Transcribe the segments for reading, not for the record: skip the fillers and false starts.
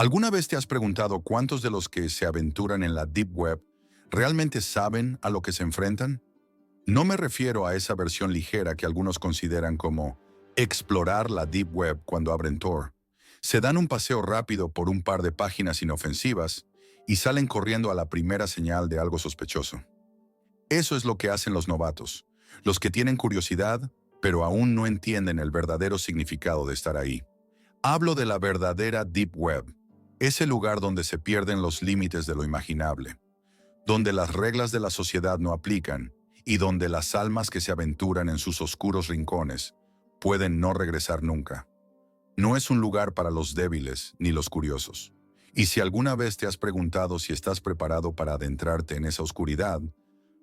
¿Alguna vez te has preguntado cuántos de los que se aventuran en la Deep Web realmente saben a lo que se enfrentan? No me refiero a esa versión ligera que algunos consideran como explorar la Deep Web cuando abren Tor. Se dan un paseo rápido por un par de páginas inofensivas y salen corriendo a la primera señal de algo sospechoso. Eso es lo que hacen los novatos, los que tienen curiosidad, pero aún no entienden el verdadero significado de estar ahí. Hablo de la verdadera Deep Web, ese lugar donde se pierden los límites de lo imaginable, donde las reglas de la sociedad no aplican y donde las almas que se aventuran en sus oscuros rincones pueden no regresar nunca. No es un lugar para los débiles ni los curiosos. Y si alguna vez te has preguntado si estás preparado para adentrarte en esa oscuridad,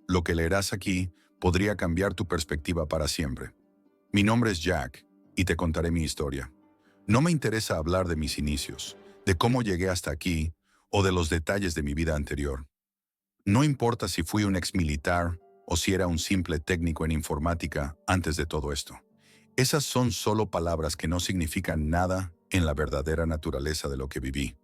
lo que leerás aquí podría cambiar tu perspectiva para siempre. Mi nombre es Jack y te contaré mi historia. No me interesa hablar de mis inicios, de cómo llegué hasta aquí o de los detalles de mi vida anterior. No importa si fui un exmilitar o si era un simple técnico en informática antes de todo esto. Esas son solo palabras que no significan nada en la verdadera naturaleza de lo que viví.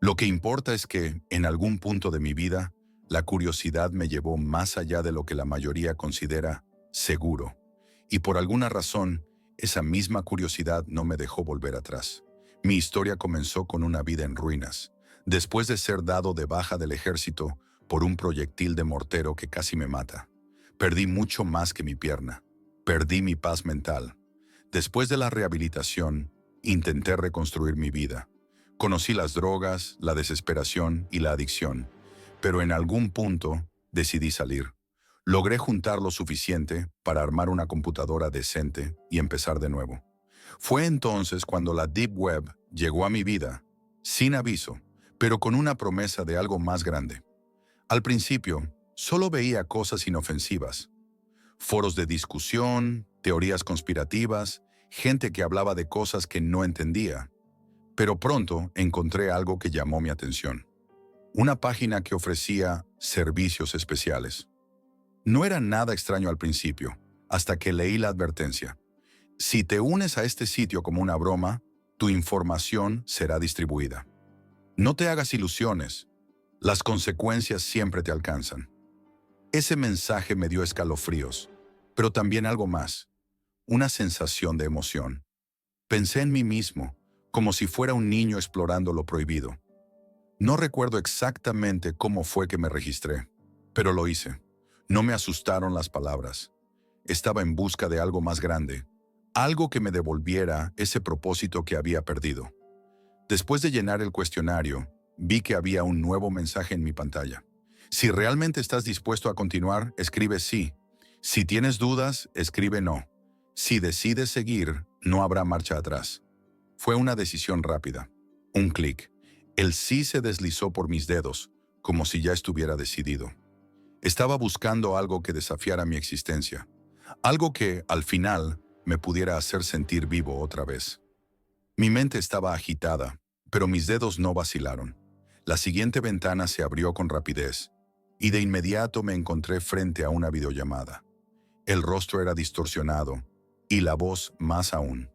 Lo que importa es que, en algún punto de mi vida, la curiosidad me llevó más allá de lo que la mayoría considera seguro. Y por alguna razón, esa misma curiosidad no me dejó volver atrás. Mi historia comenzó con una vida en ruinas, después de ser dado de baja del ejército por un proyectil de mortero que casi me mata. Perdí mucho más que mi pierna. Perdí mi paz mental. Después de la rehabilitación, intenté reconstruir mi vida. Conocí las drogas, la desesperación y la adicción, pero en algún punto decidí salir. Logré juntar lo suficiente para armar una computadora decente y empezar de nuevo. Fue entonces cuando la Deep Web llegó a mi vida, sin aviso, pero con una promesa de algo más grande. Al principio, solo veía cosas inofensivas. Foros de discusión, teorías conspirativas, gente que hablaba de cosas que no entendía. Pero pronto encontré algo que llamó mi atención. Una página que ofrecía servicios especiales. No era nada extraño al principio, hasta que leí la advertencia. Si te unes a este sitio como una broma, tu información será distribuida. No te hagas ilusiones. Las consecuencias siempre te alcanzan. Ese mensaje me dio escalofríos, pero también algo más, una sensación de emoción. Pensé en mí mismo, como si fuera un niño explorando lo prohibido. No recuerdo exactamente cómo fue que me registré, pero lo hice. No me asustaron las palabras. Estaba en busca de algo más grande, algo que me devolviera ese propósito que había perdido. Después de llenar el cuestionario, vi que había un nuevo mensaje en mi pantalla. Si realmente estás dispuesto a continuar, escribe sí. Si tienes dudas, escribe no. Si decides seguir, no habrá marcha atrás. Fue una decisión rápida. Un clic. El sí se deslizó por mis dedos, como si ya estuviera decidido. Estaba buscando algo que desafiara mi existencia. Algo que, al final, me pudiera hacer sentir vivo otra vez. Mi mente estaba agitada, pero mis dedos no vacilaron. La siguiente ventana se abrió con rapidez, y de inmediato me encontré frente a una videollamada. El rostro era distorsionado, y la voz más aún.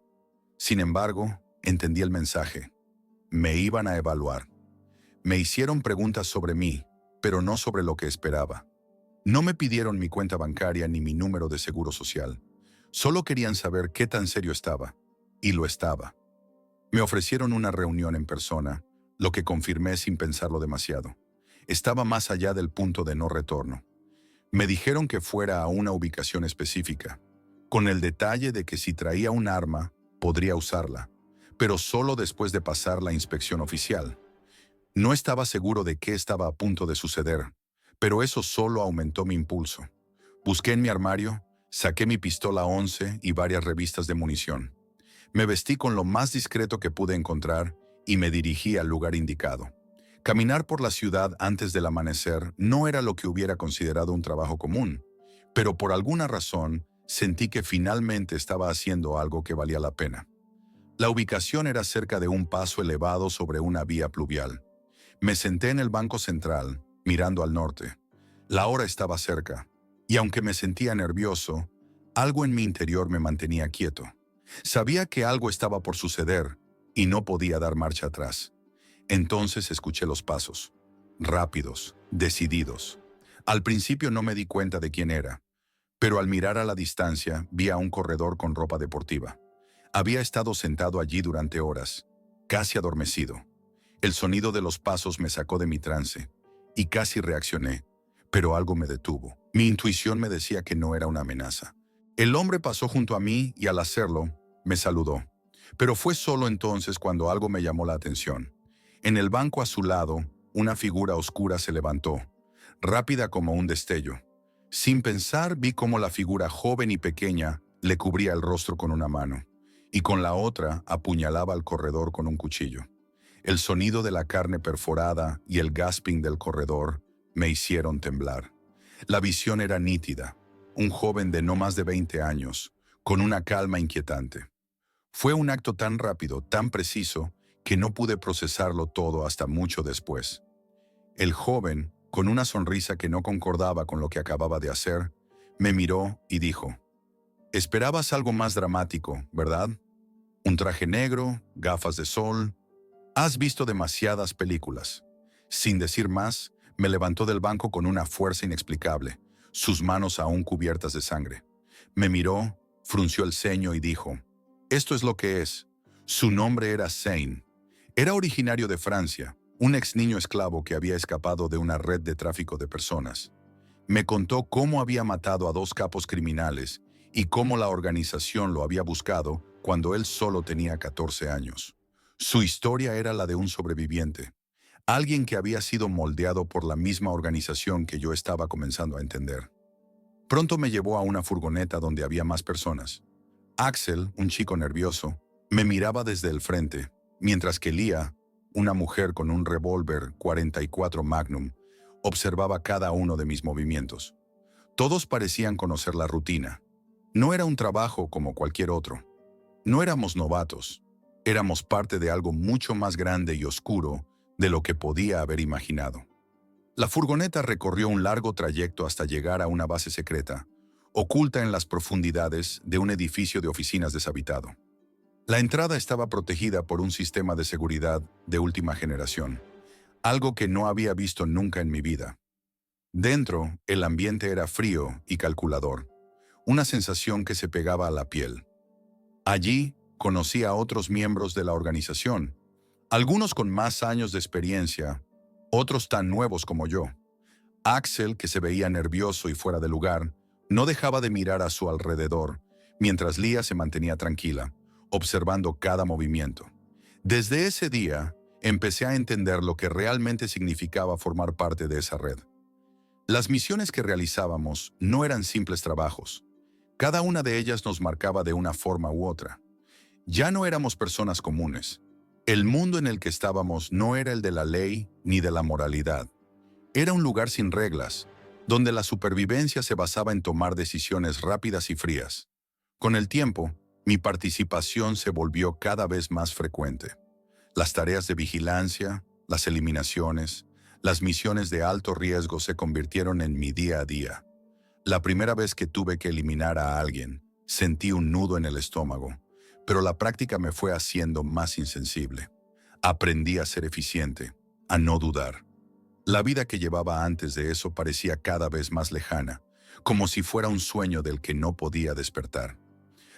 Sin embargo, entendí el mensaje. Me iban a evaluar. Me hicieron preguntas sobre mí, pero no sobre lo que esperaba. No me pidieron mi cuenta bancaria ni mi número de seguro social. Solo querían saber qué tan serio estaba. Y lo estaba. Me ofrecieron una reunión en persona, lo que confirmé sin pensarlo demasiado. Estaba más allá del punto de no retorno. Me dijeron que fuera a una ubicación específica, con el detalle de que si traía un arma, podría usarla, pero solo después de pasar la inspección oficial. No estaba seguro de qué estaba a punto de suceder, pero eso solo aumentó mi impulso. Busqué en mi armario, saqué mi pistola 11 y varias revistas de munición. Me vestí con lo más discreto que pude encontrar y me dirigí al lugar indicado. Caminar por la ciudad antes del amanecer no era lo que hubiera considerado un trabajo común, pero por alguna razón sentí que finalmente estaba haciendo algo que valía la pena. La ubicación era cerca de un paso elevado sobre una vía pluvial. Me senté en el banco central, mirando al norte. La hora estaba cerca, y aunque me sentía nervioso, algo en mi interior me mantenía quieto. Sabía que algo estaba por suceder, y no podía dar marcha atrás. Entonces escuché los pasos, rápidos, decididos. Al principio no me di cuenta de quién era, pero al mirar a la distancia vi a un corredor con ropa deportiva. Había estado sentado allí durante horas, casi adormecido. El sonido de los pasos me sacó de mi trance y casi reaccioné, pero algo me detuvo. Mi intuición me decía que no era una amenaza. El hombre pasó junto a mí y al hacerlo, me saludó. Pero fue solo entonces cuando algo me llamó la atención. En el banco a su lado, una figura oscura se levantó, rápida como un destello. Sin pensar, vi cómo la figura joven y pequeña le cubría el rostro con una mano, y con la otra apuñalaba al corredor con un cuchillo. El sonido de la carne perforada y el gasping del corredor me hicieron temblar. La visión era nítida, un joven de no más de 20 años, con una calma inquietante. Fue un acto tan rápido, tan preciso, que no pude procesarlo todo hasta mucho después. El joven, con una sonrisa que no concordaba con lo que acababa de hacer, me miró y dijo: «Esperabas algo más dramático, ¿verdad? Un traje negro, gafas de sol. Has visto demasiadas películas». Sin decir más, me levantó del banco con una fuerza inexplicable, sus manos aún cubiertas de sangre. Me miró, frunció el ceño y dijo: «Esto es lo que es». Su nombre era Zane. Era originario de Francia, un ex niño esclavo que había escapado de una red de tráfico de personas. Me contó cómo había matado a 2 capos criminales y cómo la organización lo había buscado cuando él solo tenía 14 años. Su historia era la de un sobreviviente, alguien que había sido moldeado por la misma organización que yo estaba comenzando a entender. Pronto me llevó a una furgoneta donde había más personas. Axel, un chico nervioso, me miraba desde el frente, mientras que Lia, una mujer con un revólver 44 Magnum, observaba cada uno de mis movimientos. Todos parecían conocer la rutina. No era un trabajo como cualquier otro. No éramos novatos. Éramos parte de algo mucho más grande y oscuro de lo que podía haber imaginado. La furgoneta recorrió un largo trayecto hasta llegar a una base secreta, oculta en las profundidades de un edificio de oficinas deshabitado. La entrada estaba protegida por un sistema de seguridad de última generación, algo que no había visto nunca en mi vida. Dentro, el ambiente era frío y calculador, una sensación que se pegaba a la piel. Allí, conocí a otros miembros de la organización, algunos con más años de experiencia, otros tan nuevos como yo. Axel, que se veía nervioso y fuera de lugar, no dejaba de mirar a su alrededor, mientras Lia se mantenía tranquila, observando cada movimiento. Desde ese día, empecé a entender lo que realmente significaba formar parte de esa red. Las misiones que realizábamos no eran simples trabajos. Cada una de ellas nos marcaba de una forma u otra. Ya no éramos personas comunes. El mundo en el que estábamos no era el de la ley ni de la moralidad. Era un lugar sin reglas, donde la supervivencia se basaba en tomar decisiones rápidas y frías. Con el tiempo, mi participación se volvió cada vez más frecuente. Las tareas de vigilancia, las eliminaciones, las misiones de alto riesgo se convirtieron en mi día a día. La primera vez que tuve que eliminar a alguien, sentí un nudo en el estómago, pero la práctica me fue haciendo más insensible. Aprendí a ser eficiente, a no dudar. La vida que llevaba antes de eso parecía cada vez más lejana, como si fuera un sueño del que no podía despertar.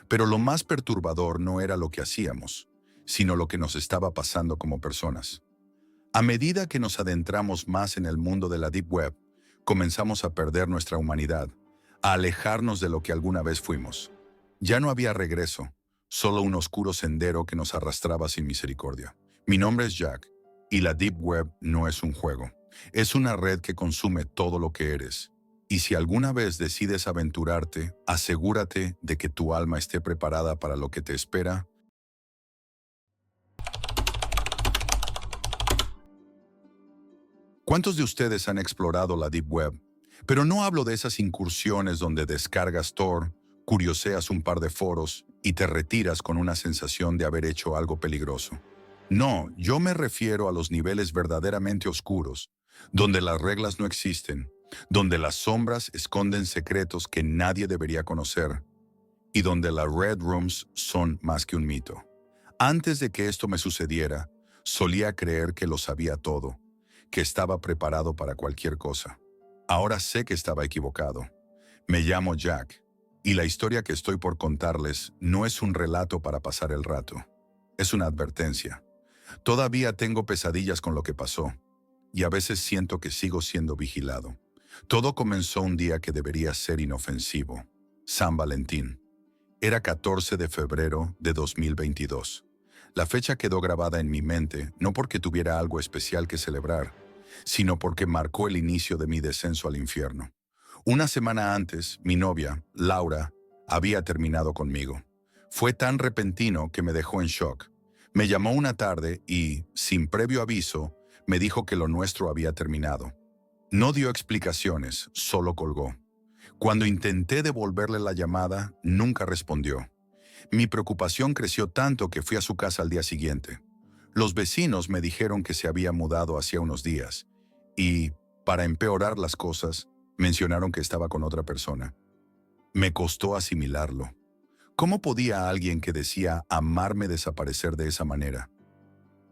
Pero lo más perturbador no era lo que hacíamos, sino lo que nos estaba pasando como personas. A medida que nos adentramos más en el mundo de la Deep Web, comenzamos a perder nuestra humanidad, a alejarnos de lo que alguna vez fuimos. Ya no había regreso, solo un oscuro sendero que nos arrastraba sin misericordia. Mi nombre es Jack, y la Deep Web no es un juego. Es una red que consume todo lo que eres. Y si alguna vez decides aventurarte, asegúrate de que tu alma esté preparada para lo que te espera. ¿Cuántos de ustedes han explorado la Deep Web? Pero no hablo de esas incursiones donde descargas Tor, curioseas un par de foros y te retiras con una sensación de haber hecho algo peligroso. No, yo me refiero a los niveles verdaderamente oscuros, donde las reglas no existen, donde las sombras esconden secretos que nadie debería conocer y donde las Red Rooms son más que un mito. Antes de que esto me sucediera, Solía creer que lo sabía todo, que estaba preparado para cualquier cosa. Ahora sé que estaba equivocado. Me llamo Jack, y la historia que estoy por contarles no es un relato para pasar el rato. Es una advertencia. Todavía tengo pesadillas con lo que pasó, y a veces siento que sigo siendo vigilado. Todo comenzó un día que debería ser inofensivo. San Valentín. Era 14 de febrero de 2022. La fecha quedó grabada en mi mente no porque tuviera algo especial que celebrar, sino porque marcó el inicio de mi descenso al infierno. Una semana antes, mi novia, Laura, había terminado conmigo. Fue tan repentino que me dejó en shock. Me llamó una tarde y, sin previo aviso, me dijo que lo nuestro había terminado. No dio explicaciones, solo colgó. Cuando intenté devolverle la llamada, nunca respondió. Mi preocupación creció tanto que fui a su casa al día siguiente. Los vecinos me dijeron que se había mudado hacía unos días y, para empeorar las cosas, mencionaron que estaba con otra persona. Me costó asimilarlo. ¿Cómo podía alguien que decía amarme desaparecer de esa manera?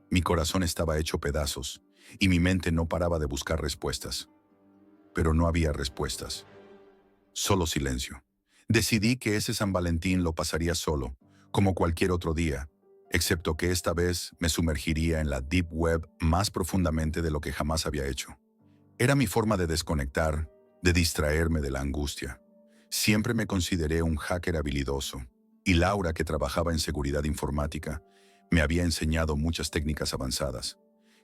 Mi corazón estaba hecho pedazos y mi mente no paraba de buscar respuestas. Pero no había respuestas. Solo silencio. Decidí que ese San Valentín lo pasaría solo, como cualquier otro día, excepto que esta vez me sumergiría en la Deep Web más profundamente de lo que jamás había hecho. Era mi forma de desconectar, de distraerme de la angustia. Siempre me consideré un hacker habilidoso, y Laura, que trabajaba en seguridad informática, me había enseñado muchas técnicas avanzadas.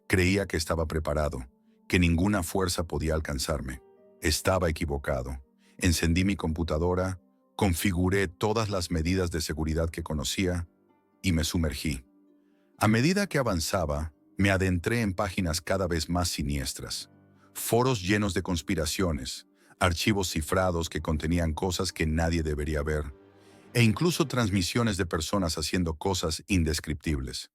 Creía que estaba preparado, que ninguna fuerza podía alcanzarme. Estaba equivocado. Encendí mi computadora, configuré todas las medidas de seguridad que conocía y me sumergí. A medida que avanzaba, me adentré en páginas cada vez más siniestras. Foros llenos de conspiraciones, archivos cifrados que contenían cosas que nadie debería ver, e incluso transmisiones de personas haciendo cosas indescriptibles.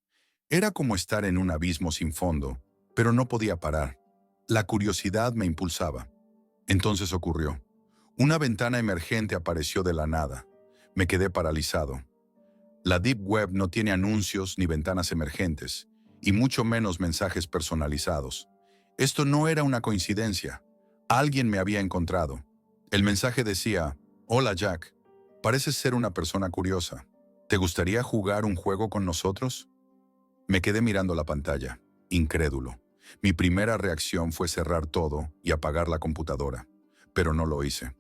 Era como estar en un abismo sin fondo, pero no podía parar. La curiosidad me impulsaba. Entonces ocurrió. Una ventana emergente apareció de la nada. Me quedé paralizado. La Deep Web no tiene anuncios ni ventanas emergentes, y mucho menos mensajes personalizados. Esto no era una coincidencia. Alguien me había encontrado. El mensaje decía: «Hola Jack, pareces ser una persona curiosa. ¿Te gustaría jugar un juego con nosotros?» Me quedé mirando la pantalla, incrédulo. Mi primera reacción fue cerrar todo y apagar la computadora, pero no lo hice.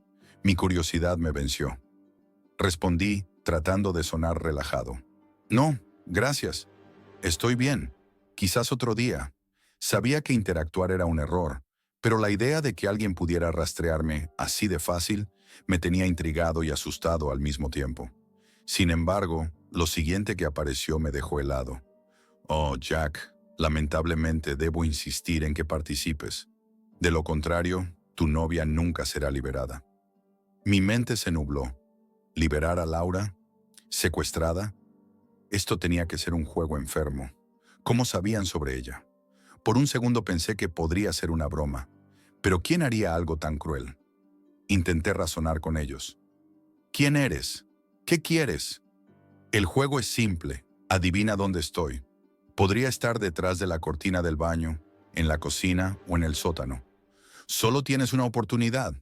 Mi curiosidad me venció. Respondí, tratando de sonar relajado. «No, gracias. Estoy bien. Quizás otro día». Sabía que interactuar era un error, pero la idea de que alguien pudiera rastrearme así de fácil me tenía intrigado y asustado al mismo tiempo. Sin embargo, lo siguiente que apareció me dejó helado. «Oh, Jack, lamentablemente debo insistir en que participes. De lo contrario, tu novia nunca será liberada». Mi mente se nubló. ¿Liberar a Laura? ¿Secuestrada? Esto tenía que ser un juego enfermo. ¿Cómo sabían sobre ella? Por un segundo pensé que podría ser una broma. Pero ¿quién haría algo tan cruel? Intenté razonar con ellos. ¿Quién eres? ¿Qué quieres? El juego es simple. Adivina dónde estoy. Podría estar detrás de la cortina del baño, en la cocina o en el sótano. Solo tienes una oportunidad.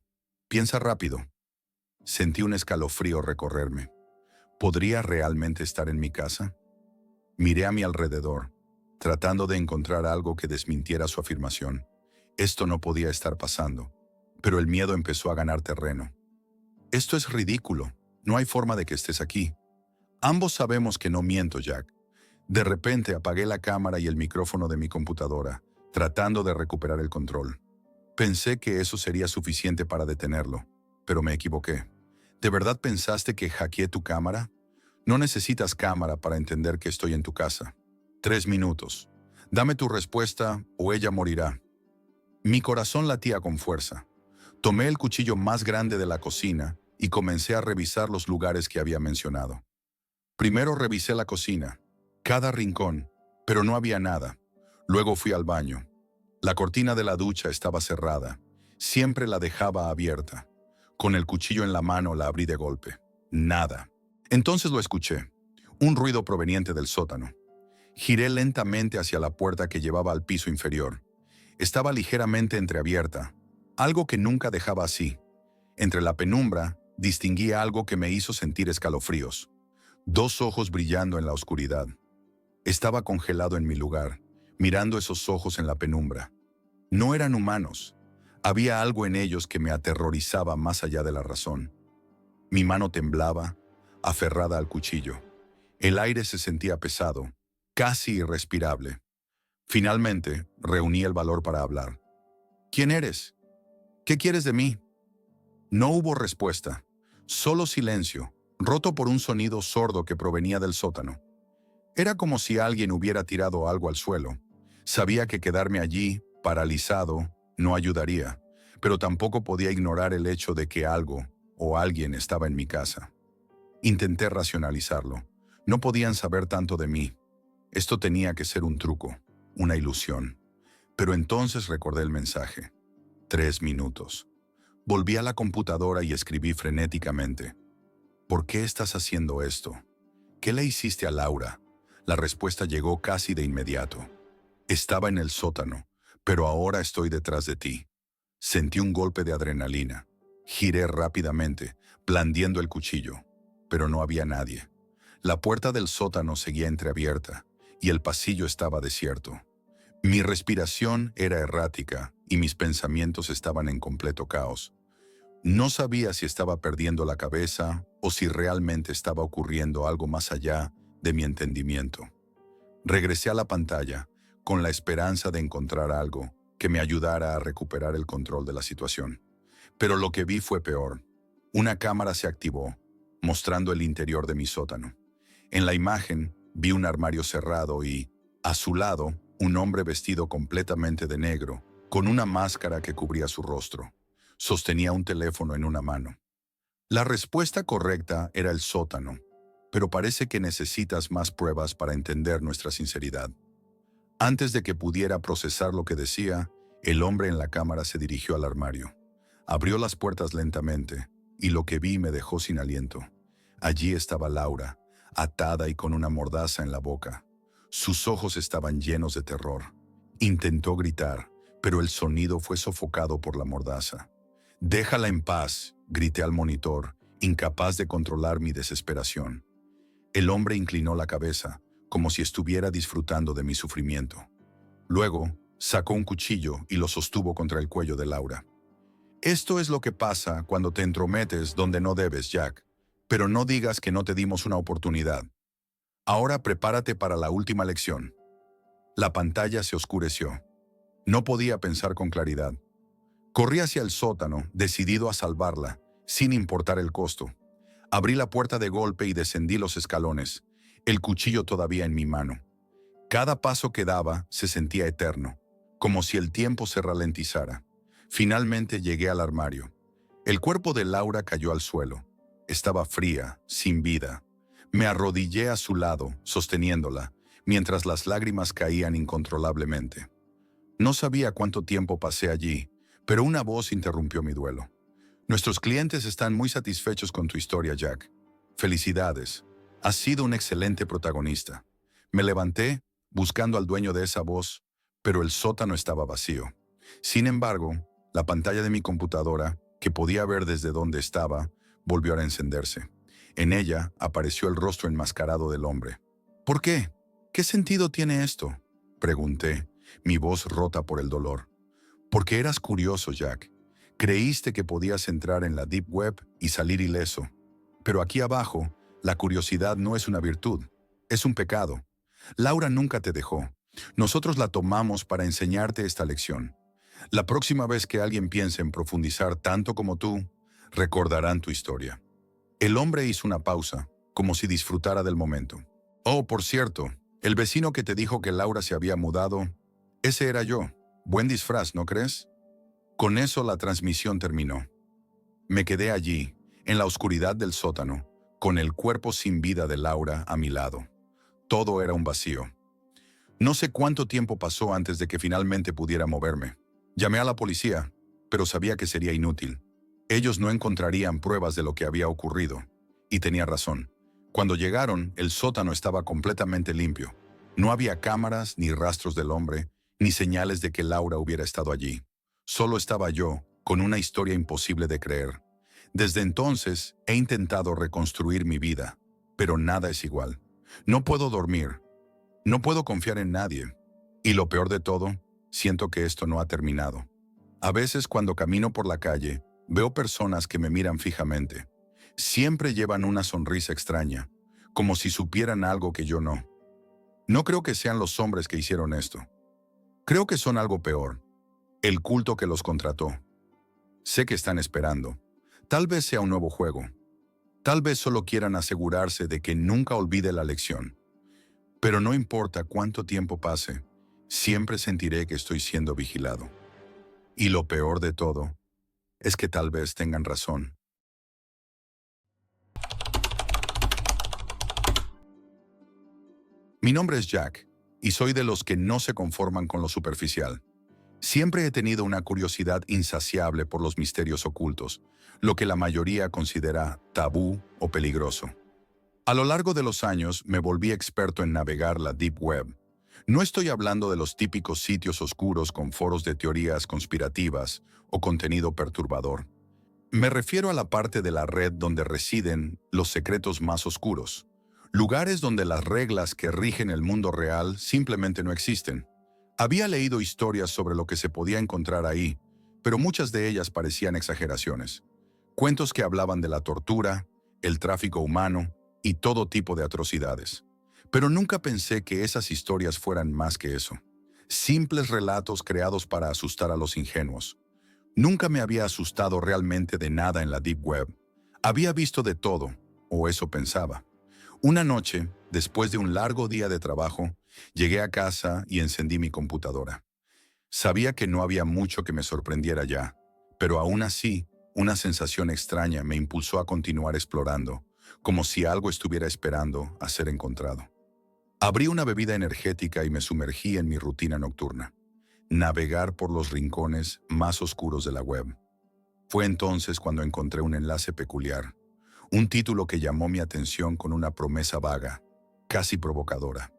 Piensa rápido. Sentí un escalofrío recorrerme. ¿Podría realmente estar en mi casa? Miré a mi alrededor, tratando de encontrar algo que desmintiera su afirmación. Esto no podía estar pasando, pero el miedo empezó a ganar terreno. «Esto es ridículo. No hay forma de que estés aquí». Ambos sabemos que no miento, Jack. De repente apagué la cámara y el micrófono de mi computadora, tratando de recuperar el control. Pensé que eso sería suficiente para detenerlo, pero me equivoqué. ¿De verdad pensaste que hackeé tu cámara? No necesitas cámara para entender que estoy en tu casa. 3 minutos. Dame tu respuesta o ella morirá. Mi corazón latía con fuerza. Tomé el cuchillo más grande de la cocina y comencé a revisar los lugares que había mencionado. Primero revisé la cocina, cada rincón, pero no había nada. Luego fui al baño. La cortina de la ducha estaba cerrada. Siempre la dejaba abierta. Con el cuchillo en la mano la abrí de golpe. Nada. Entonces lo escuché. Un ruido proveniente del sótano. Giré lentamente hacia la puerta que llevaba al piso inferior. Estaba ligeramente entreabierta, algo que nunca dejaba así. Entre la penumbra, distinguí algo que me hizo sentir escalofríos. Dos ojos brillando en la oscuridad. Estaba congelado en mi lugar, mirando esos ojos en la penumbra. No eran humanos. Había algo en ellos que me aterrorizaba más allá de la razón. Mi mano temblaba, aferrada al cuchillo. El aire se sentía pesado, casi irrespirable. Finalmente, reuní el valor para hablar. ¿Quién eres? ¿Qué quieres de mí? No hubo respuesta, solo silencio, roto por un sonido sordo que provenía del sótano. Era como si alguien hubiera tirado algo al suelo. Sabía que quedarme allí, paralizado, no ayudaría, pero tampoco podía ignorar el hecho de que algo o alguien estaba en mi casa. Intenté racionalizarlo. No podían saber tanto de mí. Esto tenía que ser un truco, una ilusión. Pero entonces recordé el mensaje. 3 minutos. Volví a la computadora y escribí frenéticamente. ¿Por qué estás haciendo esto? ¿Qué le hiciste a Laura? La respuesta llegó casi de inmediato. Estaba en el sótano, pero ahora estoy detrás de ti. Sentí un golpe de adrenalina. Giré rápidamente, blandiendo el cuchillo, pero no había nadie. La puerta del sótano seguía entreabierta y el pasillo estaba desierto. Mi respiración era errática y mis pensamientos estaban en completo caos. No sabía si estaba perdiendo la cabeza o si realmente estaba ocurriendo algo más allá de mi entendimiento. Regresé a la pantalla con la esperanza de encontrar algo que me ayudara a recuperar el control de la situación. Pero lo que vi fue peor. Una cámara se activó, mostrando el interior de mi sótano. En la imagen vi un armario cerrado y, a su lado, un hombre vestido completamente de negro, con una máscara que cubría su rostro. Sostenía un teléfono en una mano. La respuesta correcta era el sótano, pero parece que necesitas más pruebas para entender nuestra sinceridad. Antes de que pudiera procesar lo que decía, el hombre en la cámara se dirigió al armario. Abrió las puertas lentamente, y lo que vi me dejó sin aliento. Allí estaba Laura, atada y con una mordaza en la boca. Sus ojos estaban llenos de terror. Intentó gritar, pero el sonido fue sofocado por la mordaza. «Déjala en paz», grité al monitor, incapaz de controlar mi desesperación. El hombre inclinó la cabeza, como si estuviera disfrutando de mi sufrimiento. Luego, sacó un cuchillo y lo sostuvo contra el cuello de Laura. «Esto es lo que pasa cuando te entrometes donde no debes, Jack. Pero no digas que no te dimos una oportunidad. Ahora prepárate para la última lección». La pantalla se oscureció. No podía pensar con claridad. Corrí hacia el sótano, decidido a salvarla, sin importar el costo. Abrí la puerta de golpe y descendí los escalones, el cuchillo todavía en mi mano. Cada paso que daba se sentía eterno, como si el tiempo se ralentizara. Finalmente llegué al armario. El cuerpo de Laura cayó al suelo. Estaba fría, sin vida. Me arrodillé a su lado, sosteniéndola, mientras las lágrimas caían incontrolablemente. No sabía cuánto tiempo pasé allí, pero una voz interrumpió mi duelo. «Nuestros clientes están muy satisfechos con tu historia, Jack. Felicidades. Has sido un excelente protagonista». Me levanté, buscando al dueño de esa voz, pero el sótano estaba vacío. Sin embargo, la pantalla de mi computadora, que podía ver desde donde estaba, volvió a encenderse. En ella apareció el rostro enmascarado del hombre. «¿Por qué? ¿Qué sentido tiene esto?», pregunté, mi voz rota por el dolor. «Porque eras curioso, Jack. Creíste que podías entrar en la Deep Web y salir ileso. Pero aquí abajo, la curiosidad no es una virtud, es un pecado. Laura nunca te dejó. Nosotros la tomamos para enseñarte esta lección. La próxima vez que alguien piense en profundizar tanto como tú, recordarán tu historia». El hombre hizo una pausa, como si disfrutara del momento. «Oh, por cierto, el vecino que te dijo que Laura se había mudado, ese era yo. Buen disfraz, ¿no crees?». Con eso la transmisión terminó. Me quedé allí, en la oscuridad del sótano, con el cuerpo sin vida de Laura a mi lado. Todo era un vacío. No sé cuánto tiempo pasó antes de que finalmente pudiera moverme. Llamé a la policía, pero sabía que sería inútil. Ellos no encontrarían pruebas de lo que había ocurrido. Y tenía razón. Cuando llegaron, el sótano estaba completamente limpio. No había cámaras, ni rastros del hombre, ni señales de que Laura hubiera estado allí. Solo estaba yo, con una historia imposible de creer. Desde entonces he intentado reconstruir mi vida, pero nada es igual. No puedo dormir, no puedo confiar en nadie. Y lo peor de todo, siento que esto no ha terminado. A veces cuando camino por la calle, veo personas que me miran fijamente. Siempre llevan una sonrisa extraña, como si supieran algo que yo no. No creo que sean los hombres que hicieron esto. Creo que son algo peor, el culto que los contrató. Sé que están esperando. Tal vez sea un nuevo juego. Tal vez solo quieran asegurarse de que nunca olvide la lección. Pero no importa cuánto tiempo pase, siempre sentiré que estoy siendo vigilado. Y lo peor de todo es que tal vez tengan razón. Mi nombre es Jack, y soy de los que no se conforman con lo superficial. Siempre he tenido una curiosidad insaciable por los misterios ocultos, lo que la mayoría considera tabú o peligroso. A lo largo de los años me volví experto en navegar la Deep Web. No estoy hablando de los típicos sitios oscuros con foros de teorías conspirativas o contenido perturbador. Me refiero a la parte de la red donde residen los secretos más oscuros, lugares donde las reglas que rigen el mundo real simplemente no existen. Había leído historias sobre lo que se podía encontrar ahí, pero muchas de ellas parecían exageraciones. Cuentos que hablaban de la tortura, el tráfico humano y todo tipo de atrocidades. Pero nunca pensé que esas historias fueran más que eso. Simples relatos creados para asustar a los ingenuos. Nunca me había asustado realmente de nada en la Deep Web. Había visto de todo, o eso pensaba. Una noche, después de un largo día de trabajo, llegué a casa y encendí mi computadora. Sabía que no había mucho que me sorprendiera ya, pero aún así, una sensación extraña me impulsó a continuar explorando, como si algo estuviera esperando a ser encontrado. Abrí una bebida energética y me sumergí en mi rutina nocturna. Navegar por los rincones más oscuros de la web. Fue entonces cuando encontré un enlace peculiar, un título que llamó mi atención con una promesa vaga, casi provocadora.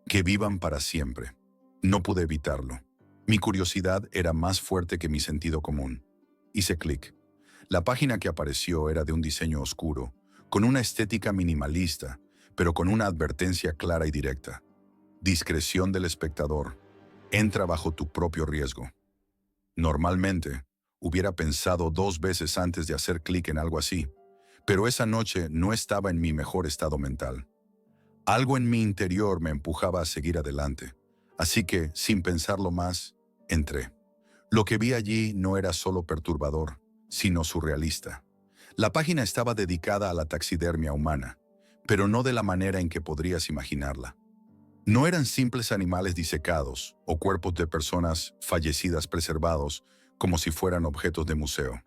Que vivan para siempre. No pude evitarlo. Mi curiosidad era más fuerte que mi sentido común. Hice clic. La página que apareció era de un diseño oscuro, con una estética minimalista, pero con una advertencia clara y directa. Discreción del espectador. Entra bajo tu propio riesgo. Normalmente, hubiera pensado 2 veces antes de hacer clic en algo así, pero esa noche no estaba en mi mejor estado mental. Algo en mi interior me empujaba a seguir adelante, así que, sin pensarlo más, entré. Lo que vi allí no era solo perturbador, sino surrealista. La página estaba dedicada a la taxidermia humana, pero no de la manera en que podrías imaginarla. No eran simples animales disecados o cuerpos de personas fallecidas preservados como si fueran objetos de museo.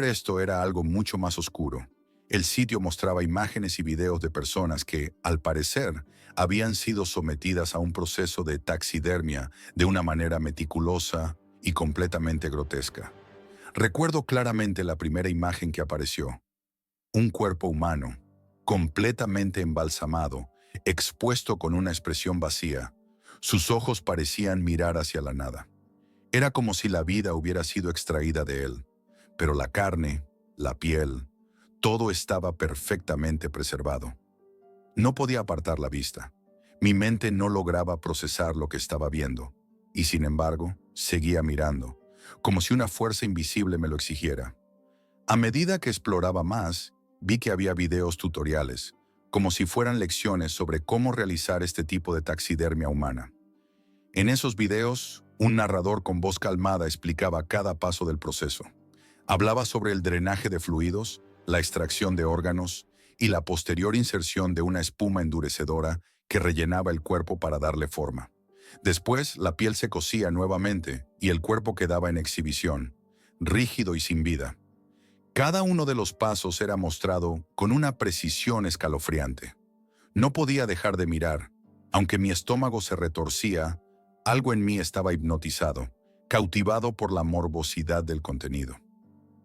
Esto era algo mucho más oscuro. El sitio mostraba imágenes y videos de personas que, al parecer, habían sido sometidas a un proceso de taxidermia de una manera meticulosa y completamente grotesca. Recuerdo claramente la primera imagen que apareció. Un cuerpo humano, completamente embalsamado, expuesto con una expresión vacía. Sus ojos parecían mirar hacia la nada. Era como si la vida hubiera sido extraída de él, pero la carne, la piel, todo estaba perfectamente preservado. No podía apartar la vista. Mi mente no lograba procesar lo que estaba viendo, y sin embargo, seguía mirando, como si una fuerza invisible me lo exigiera. A medida que exploraba más, vi que había videos tutoriales, como si fueran lecciones sobre cómo realizar este tipo de taxidermia humana. En esos videos, un narrador con voz calmada explicaba cada paso del proceso. Hablaba sobre el drenaje de fluidos, la extracción de órganos y la posterior inserción de una espuma endurecedora que rellenaba el cuerpo para darle forma. Después, la piel se cosía nuevamente y el cuerpo quedaba en exhibición, rígido y sin vida. Cada uno de los pasos era mostrado con una precisión escalofriante. No podía dejar de mirar. Aunque mi estómago se retorcía, algo en mí estaba hipnotizado, cautivado por la morbosidad del contenido.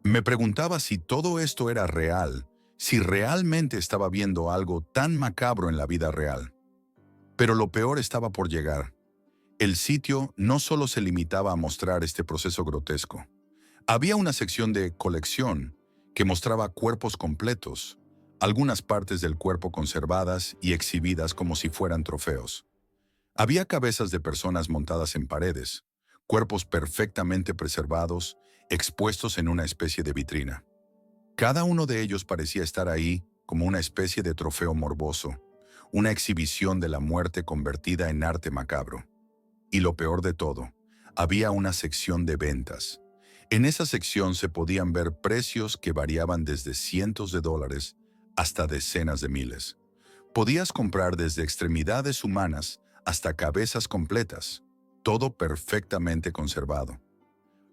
Me preguntaba si todo esto era real, si realmente estaba viendo algo tan macabro en la vida real. Pero lo peor estaba por llegar. El sitio no solo se limitaba a mostrar este proceso grotesco. Había una sección de colección que mostraba cuerpos completos, algunas partes del cuerpo conservadas y exhibidas como si fueran trofeos. Había cabezas de personas montadas en paredes, cuerpos perfectamente preservados, expuestos en una especie de vitrina. Cada uno de ellos parecía estar ahí como una especie de trofeo morboso, una exhibición de la muerte convertida en arte macabro. Y lo peor de todo, había una sección de ventas. En esa sección se podían ver precios que variaban desde cientos de dólares hasta decenas de miles. Podías comprar desde extremidades humanas hasta cabezas completas, todo perfectamente conservado.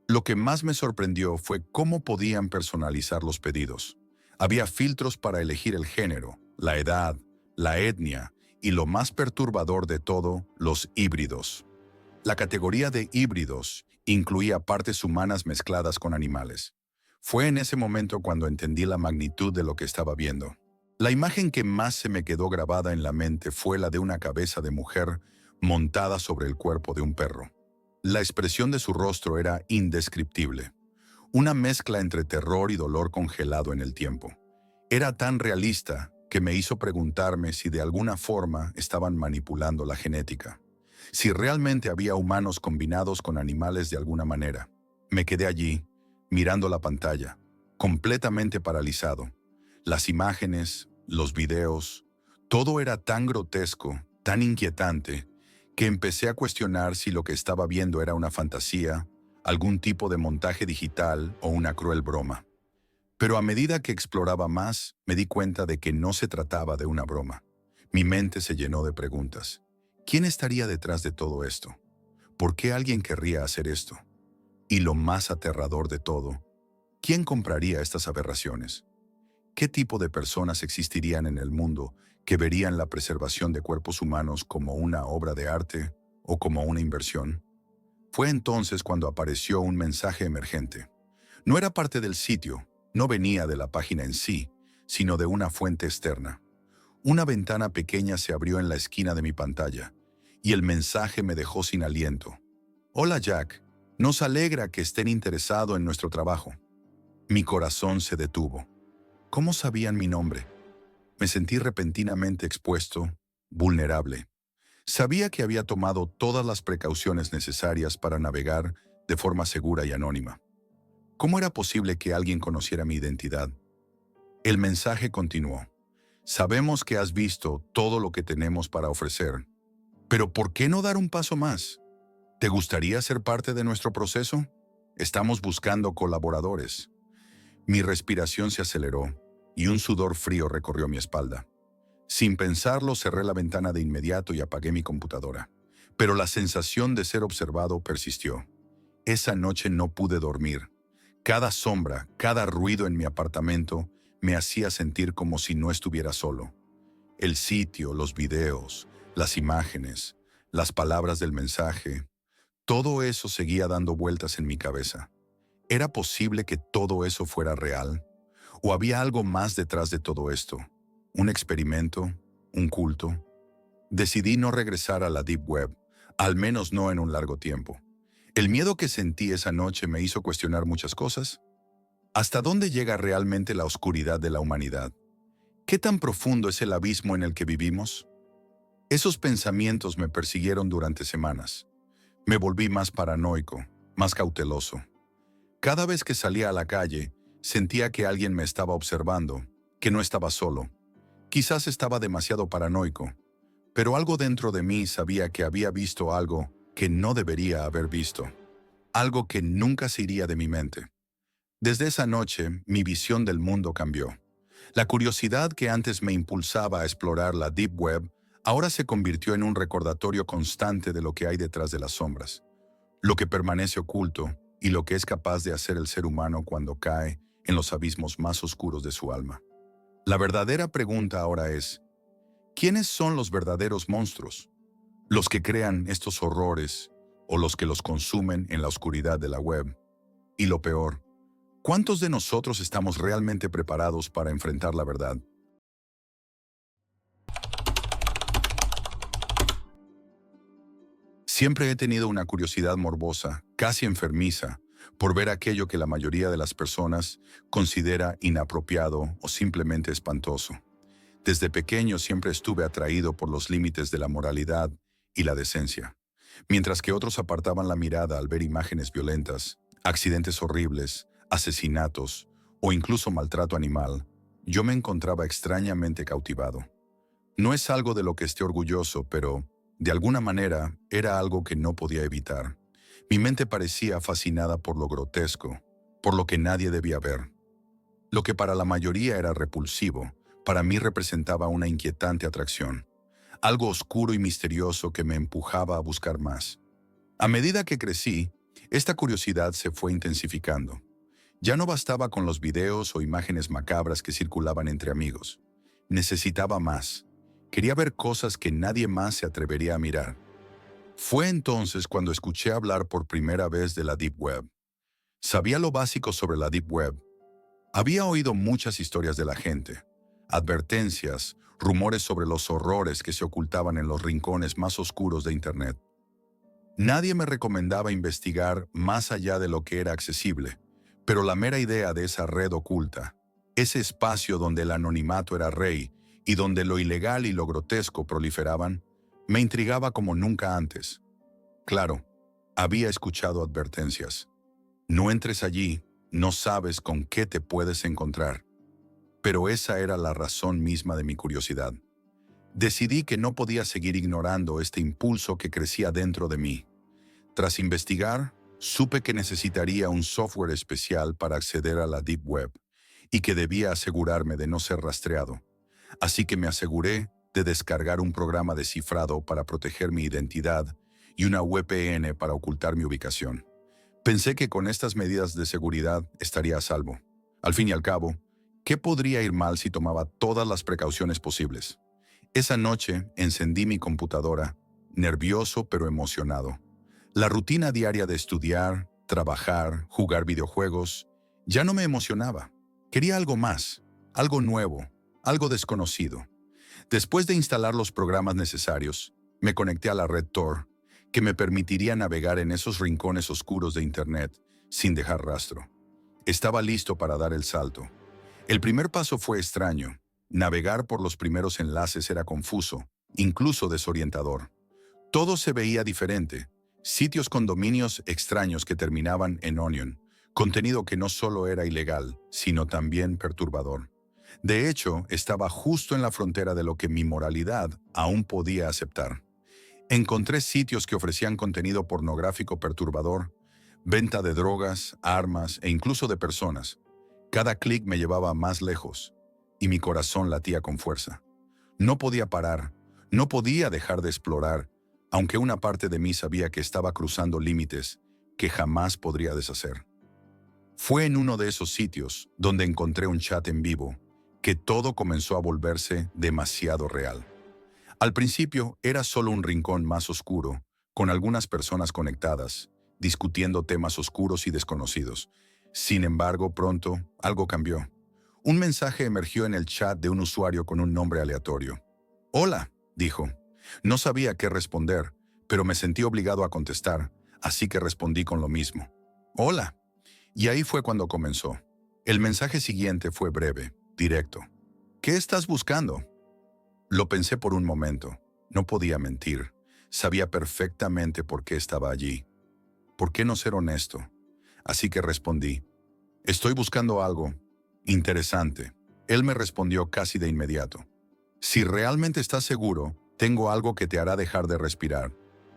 Lo que más me sorprendió fue cómo podían personalizar los pedidos. Había filtros para elegir el género, la edad, la etnia y lo más perturbador de todo, los híbridos. La categoría de híbridos incluía partes humanas mezcladas con animales. Fue en ese momento cuando entendí la magnitud de lo que estaba viendo. La imagen que más se me quedó grabada en la mente fue la de una cabeza de mujer montada sobre el cuerpo de un perro. La expresión de su rostro era indescriptible, una mezcla entre terror y dolor congelado en el tiempo. Era tan realista que me hizo preguntarme si de alguna forma estaban manipulando la genética, si realmente había humanos combinados con animales de alguna manera. Me quedé allí, mirando la pantalla, completamente paralizado. Las imágenes, los videos, todo era tan grotesco, tan inquietante, que empecé a cuestionar si lo que estaba viendo era una fantasía, algún tipo de montaje digital o una cruel broma. Pero a medida que exploraba más, me di cuenta de que no se trataba de una broma. Mi mente se llenó de preguntas. ¿Quién estaría detrás de todo esto? ¿Por qué alguien querría hacer esto? Y lo más aterrador de todo, ¿quién compraría estas aberraciones? ¿Qué tipo de personas existirían en el mundo que verían la preservación de cuerpos humanos como una obra de arte o como una inversión? Fue entonces cuando apareció un mensaje emergente. No era parte del sitio, no venía de la página en sí, sino de una fuente externa. Una ventana pequeña se abrió en la esquina de mi pantalla, y el mensaje me dejó sin aliento. Hola Jack, nos alegra que estén interesados en nuestro trabajo. Mi corazón se detuvo. ¿Cómo sabían mi nombre? Me sentí repentinamente expuesto, vulnerable. Sabía que había tomado todas las precauciones necesarias para navegar de forma segura y anónima. ¿Cómo era posible que alguien conociera mi identidad? El mensaje continuó. Sabemos que has visto todo lo que tenemos para ofrecer, pero ¿por qué no dar un paso más? ¿Te gustaría ser parte de nuestro proceso? Estamos buscando colaboradores. Mi respiración se aceleró y un sudor frío recorrió mi espalda. Sin pensarlo, cerré la ventana de inmediato y apagué mi computadora. Pero la sensación de ser observado persistió. Esa noche no pude dormir. Cada sombra, cada ruido en mi apartamento me hacía sentir como si no estuviera solo. El sitio, los videos, las imágenes, las palabras del mensaje, todo eso seguía dando vueltas en mi cabeza. ¿Era posible que todo eso fuera real? ¿O había algo más detrás de todo esto? ¿Un experimento? ¿Un culto? Decidí no regresar a la Deep Web, al menos no en un largo tiempo. El miedo que sentí esa noche me hizo cuestionar muchas cosas. ¿Hasta dónde llega realmente la oscuridad de la humanidad? ¿Qué tan profundo es el abismo en el que vivimos? Esos pensamientos me persiguieron durante semanas. Me volví más paranoico, más cauteloso. Cada vez que salía a la calle, sentía que alguien me estaba observando, que no estaba solo. Quizás estaba demasiado paranoico, pero algo dentro de mí sabía que había visto algo que no debería haber visto, algo que nunca se iría de mi mente. Desde esa noche, mi visión del mundo cambió. La curiosidad que antes me impulsaba a explorar la Deep Web ahora se convirtió en un recordatorio constante de lo que hay detrás de las sombras, lo que permanece oculto y lo que es capaz de hacer el ser humano cuando cae en los abismos más oscuros de su alma. La verdadera pregunta ahora es, ¿quiénes son los verdaderos monstruos? ¿Los que crean estos horrores o los que los consumen en la oscuridad de la web? Y lo peor, ¿cuántos de nosotros estamos realmente preparados para enfrentar la verdad? Siempre he tenido una curiosidad morbosa, casi enfermiza, por ver aquello que la mayoría de las personas considera inapropiado o simplemente espantoso. Desde pequeño siempre estuve atraído por los límites de la moralidad y la decencia. Mientras que otros apartaban la mirada al ver imágenes violentas, accidentes horribles, asesinatos o incluso maltrato animal, yo me encontraba extrañamente cautivado. No es algo de lo que esté orgulloso, pero, de alguna manera, era algo que no podía evitar. Mi mente parecía fascinada por lo grotesco, por lo que nadie debía ver. Lo que para la mayoría era repulsivo, para mí representaba una inquietante atracción, algo oscuro y misterioso que me empujaba a buscar más. A medida que crecí, esta curiosidad se fue intensificando. Ya no bastaba con los videos o imágenes macabras que circulaban entre amigos. Necesitaba más. Quería ver cosas que nadie más se atrevería a mirar. Fue entonces cuando escuché hablar por primera vez de la Deep Web. Sabía lo básico sobre la Deep Web. Había oído muchas historias de la gente, advertencias, rumores sobre los horrores que se ocultaban en los rincones más oscuros de Internet. Nadie me recomendaba investigar más allá de lo que era accesible, pero la mera idea de esa red oculta, ese espacio donde el anonimato era rey y donde lo ilegal y lo grotesco proliferaban, me intrigaba como nunca antes. Claro, había escuchado advertencias. No entres allí, no sabes con qué te puedes encontrar. Pero esa era la razón misma de mi curiosidad. Decidí que no podía seguir ignorando este impulso que crecía dentro de mí. Tras investigar, supe que necesitaría un software especial para acceder a la Deep Web y que debía asegurarme de no ser rastreado. Así que me aseguré de descargar un programa de cifrado para proteger mi identidad y una VPN para ocultar mi ubicación. Pensé que con estas medidas de seguridad estaría a salvo. Al fin y al cabo, ¿qué podría ir mal si tomaba todas las precauciones posibles? Esa noche encendí mi computadora, nervioso pero emocionado. La rutina diaria de estudiar, trabajar, jugar videojuegos, ya no me emocionaba. Quería algo más, algo nuevo, algo desconocido. Después de instalar los programas necesarios, me conecté a la red Tor, que me permitiría navegar en esos rincones oscuros de Internet sin dejar rastro. Estaba listo para dar el salto. El primer paso fue extraño. Navegar por los primeros enlaces era confuso, incluso desorientador. Todo se veía diferente. Sitios con dominios extraños que terminaban en Onion, contenido que no solo era ilegal, sino también perturbador. De hecho, estaba justo en la frontera de lo que mi moralidad aún podía aceptar. Encontré sitios que ofrecían contenido pornográfico perturbador, venta de drogas, armas e incluso de personas. Cada clic me llevaba más lejos, y mi corazón latía con fuerza. No podía parar, no podía dejar de explorar, aunque una parte de mí sabía que estaba cruzando límites que jamás podría deshacer. Fue en uno de esos sitios donde encontré un chat en vivo que todo comenzó a volverse demasiado real. Al principio era solo un rincón más oscuro, con algunas personas conectadas, discutiendo temas oscuros y desconocidos. Sin embargo, pronto, algo cambió. Un mensaje emergió en el chat de un usuario con un nombre aleatorio. «Hola», dijo. No sabía qué responder, pero me sentí obligado a contestar, así que respondí con lo mismo. «Hola». Y ahí fue cuando comenzó. El mensaje siguiente fue breve, directo. «¿Qué estás buscando?». Lo pensé por un momento. No podía mentir. Sabía perfectamente por qué estaba allí. ¿Por qué no ser honesto? Así que respondí. «Estoy buscando algo interesante». Él me respondió casi de inmediato. «Si realmente estás seguro, tengo algo que te hará dejar de respirar.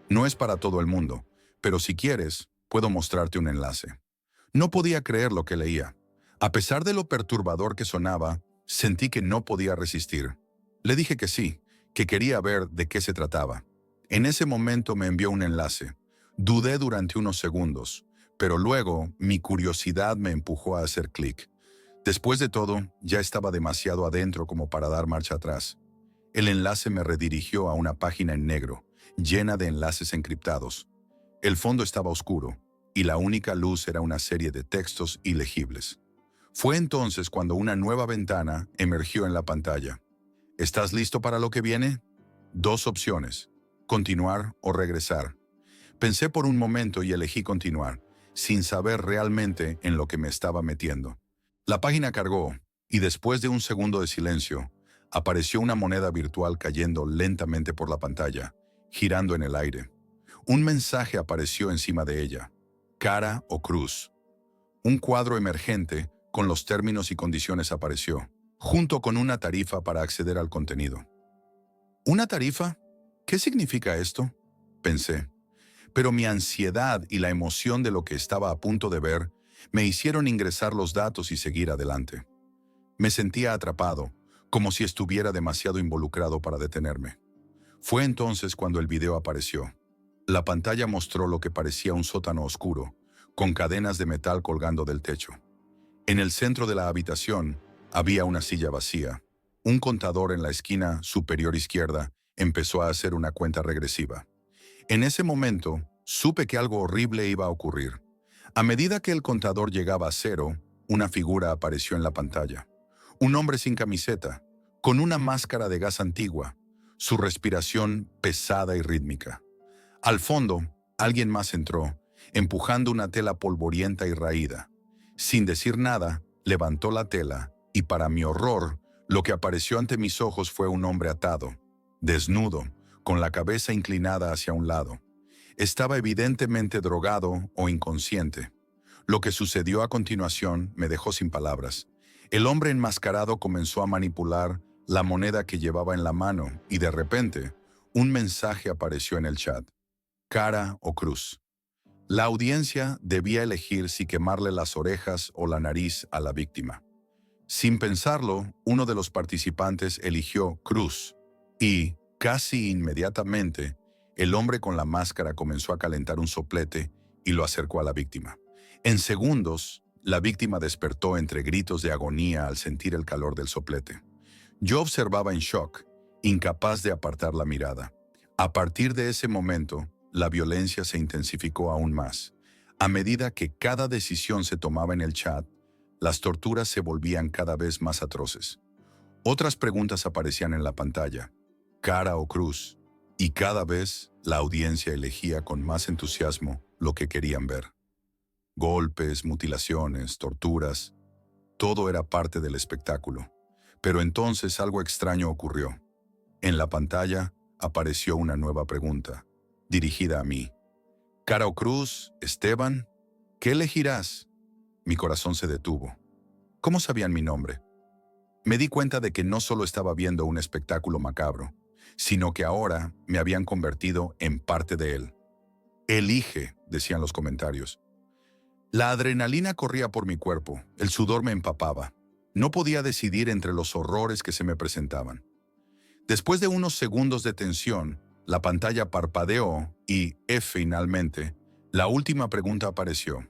No es para todo el mundo, pero si quieres, puedo mostrarte un enlace». No podía creer lo que leía. A pesar de lo perturbador que sonaba, sentí que no podía resistir. Le dije que sí, que quería ver de qué se trataba. En ese momento me envió un enlace. Dudé durante unos segundos, pero luego mi curiosidad me empujó a hacer clic. Después de todo, ya estaba demasiado adentro como para dar marcha atrás. El enlace me redirigió a una página en negro, llena de enlaces encriptados. El fondo estaba oscuro, y la única luz era una serie de textos ilegibles. Fue entonces cuando una nueva ventana emergió en la pantalla. «¿Estás listo para lo que viene?». 2 opciones: continuar o regresar. Pensé por un momento y elegí continuar, sin saber realmente en lo que me estaba metiendo. La página cargó, y después de un segundo de silencio, apareció una moneda virtual cayendo lentamente por la pantalla, girando en el aire. Un mensaje apareció encima de ella: cara o cruz. Un cuadro emergente con los términos y condiciones apareció, junto con una tarifa para acceder al contenido. ¿Una tarifa? ¿Qué significa esto?, pensé. Pero mi ansiedad y la emoción de lo que estaba a punto de ver me hicieron ingresar los datos y seguir adelante. Me sentía atrapado, como si estuviera demasiado involucrado para detenerme. Fue entonces cuando el video apareció. La pantalla mostró lo que parecía un sótano oscuro, con cadenas de metal colgando del techo. En el centro de la habitación había una silla vacía. Un contador en la esquina superior izquierda empezó a hacer una cuenta regresiva. En ese momento, supe que algo horrible iba a ocurrir. A medida que el contador llegaba a cero, una figura apareció en la pantalla. Un hombre sin camiseta, con una máscara de gas antigua, su respiración pesada y rítmica. Al fondo, alguien más entró, empujando una tela polvorienta y raída. Sin decir nada, levantó la tela y, para mi horror, lo que apareció ante mis ojos fue un hombre atado, desnudo, con la cabeza inclinada hacia un lado. Estaba evidentemente drogado o inconsciente. Lo que sucedió a continuación me dejó sin palabras. El hombre enmascarado comenzó a manipular la moneda que llevaba en la mano y de repente, un mensaje apareció en el chat: cara o cruz. La audiencia debía elegir si quemarle las orejas o la nariz a la víctima. Sin pensarlo, uno de los participantes eligió cruz y, casi inmediatamente, el hombre con la máscara comenzó a calentar un soplete y lo acercó a la víctima. En segundos, la víctima despertó entre gritos de agonía al sentir el calor del soplete. Yo observaba en shock, incapaz de apartar la mirada. A partir de ese momento, la violencia se intensificó aún más. A medida que cada decisión se tomaba en el chat, las torturas se volvían cada vez más atroces. Otras preguntas aparecían en la pantalla: cara o cruz, y cada vez la audiencia elegía con más entusiasmo lo que querían ver. Golpes, mutilaciones, torturas, todo era parte del espectáculo. Pero entonces algo extraño ocurrió. En la pantalla apareció una nueva pregunta, dirigida a mí. ¿Cara o cruz, Esteban? ¿Qué elegirás? Mi corazón se detuvo. ¿Cómo sabían mi nombre? Me di cuenta de que no solo estaba viendo un espectáculo macabro, sino que ahora me habían convertido en parte de él. Elige, decían los comentarios. La adrenalina corría por mi cuerpo, el sudor me empapaba. No podía decidir entre los horrores que se me presentaban. Después de unos segundos de tensión, la pantalla parpadeó y, finalmente, la última pregunta apareció.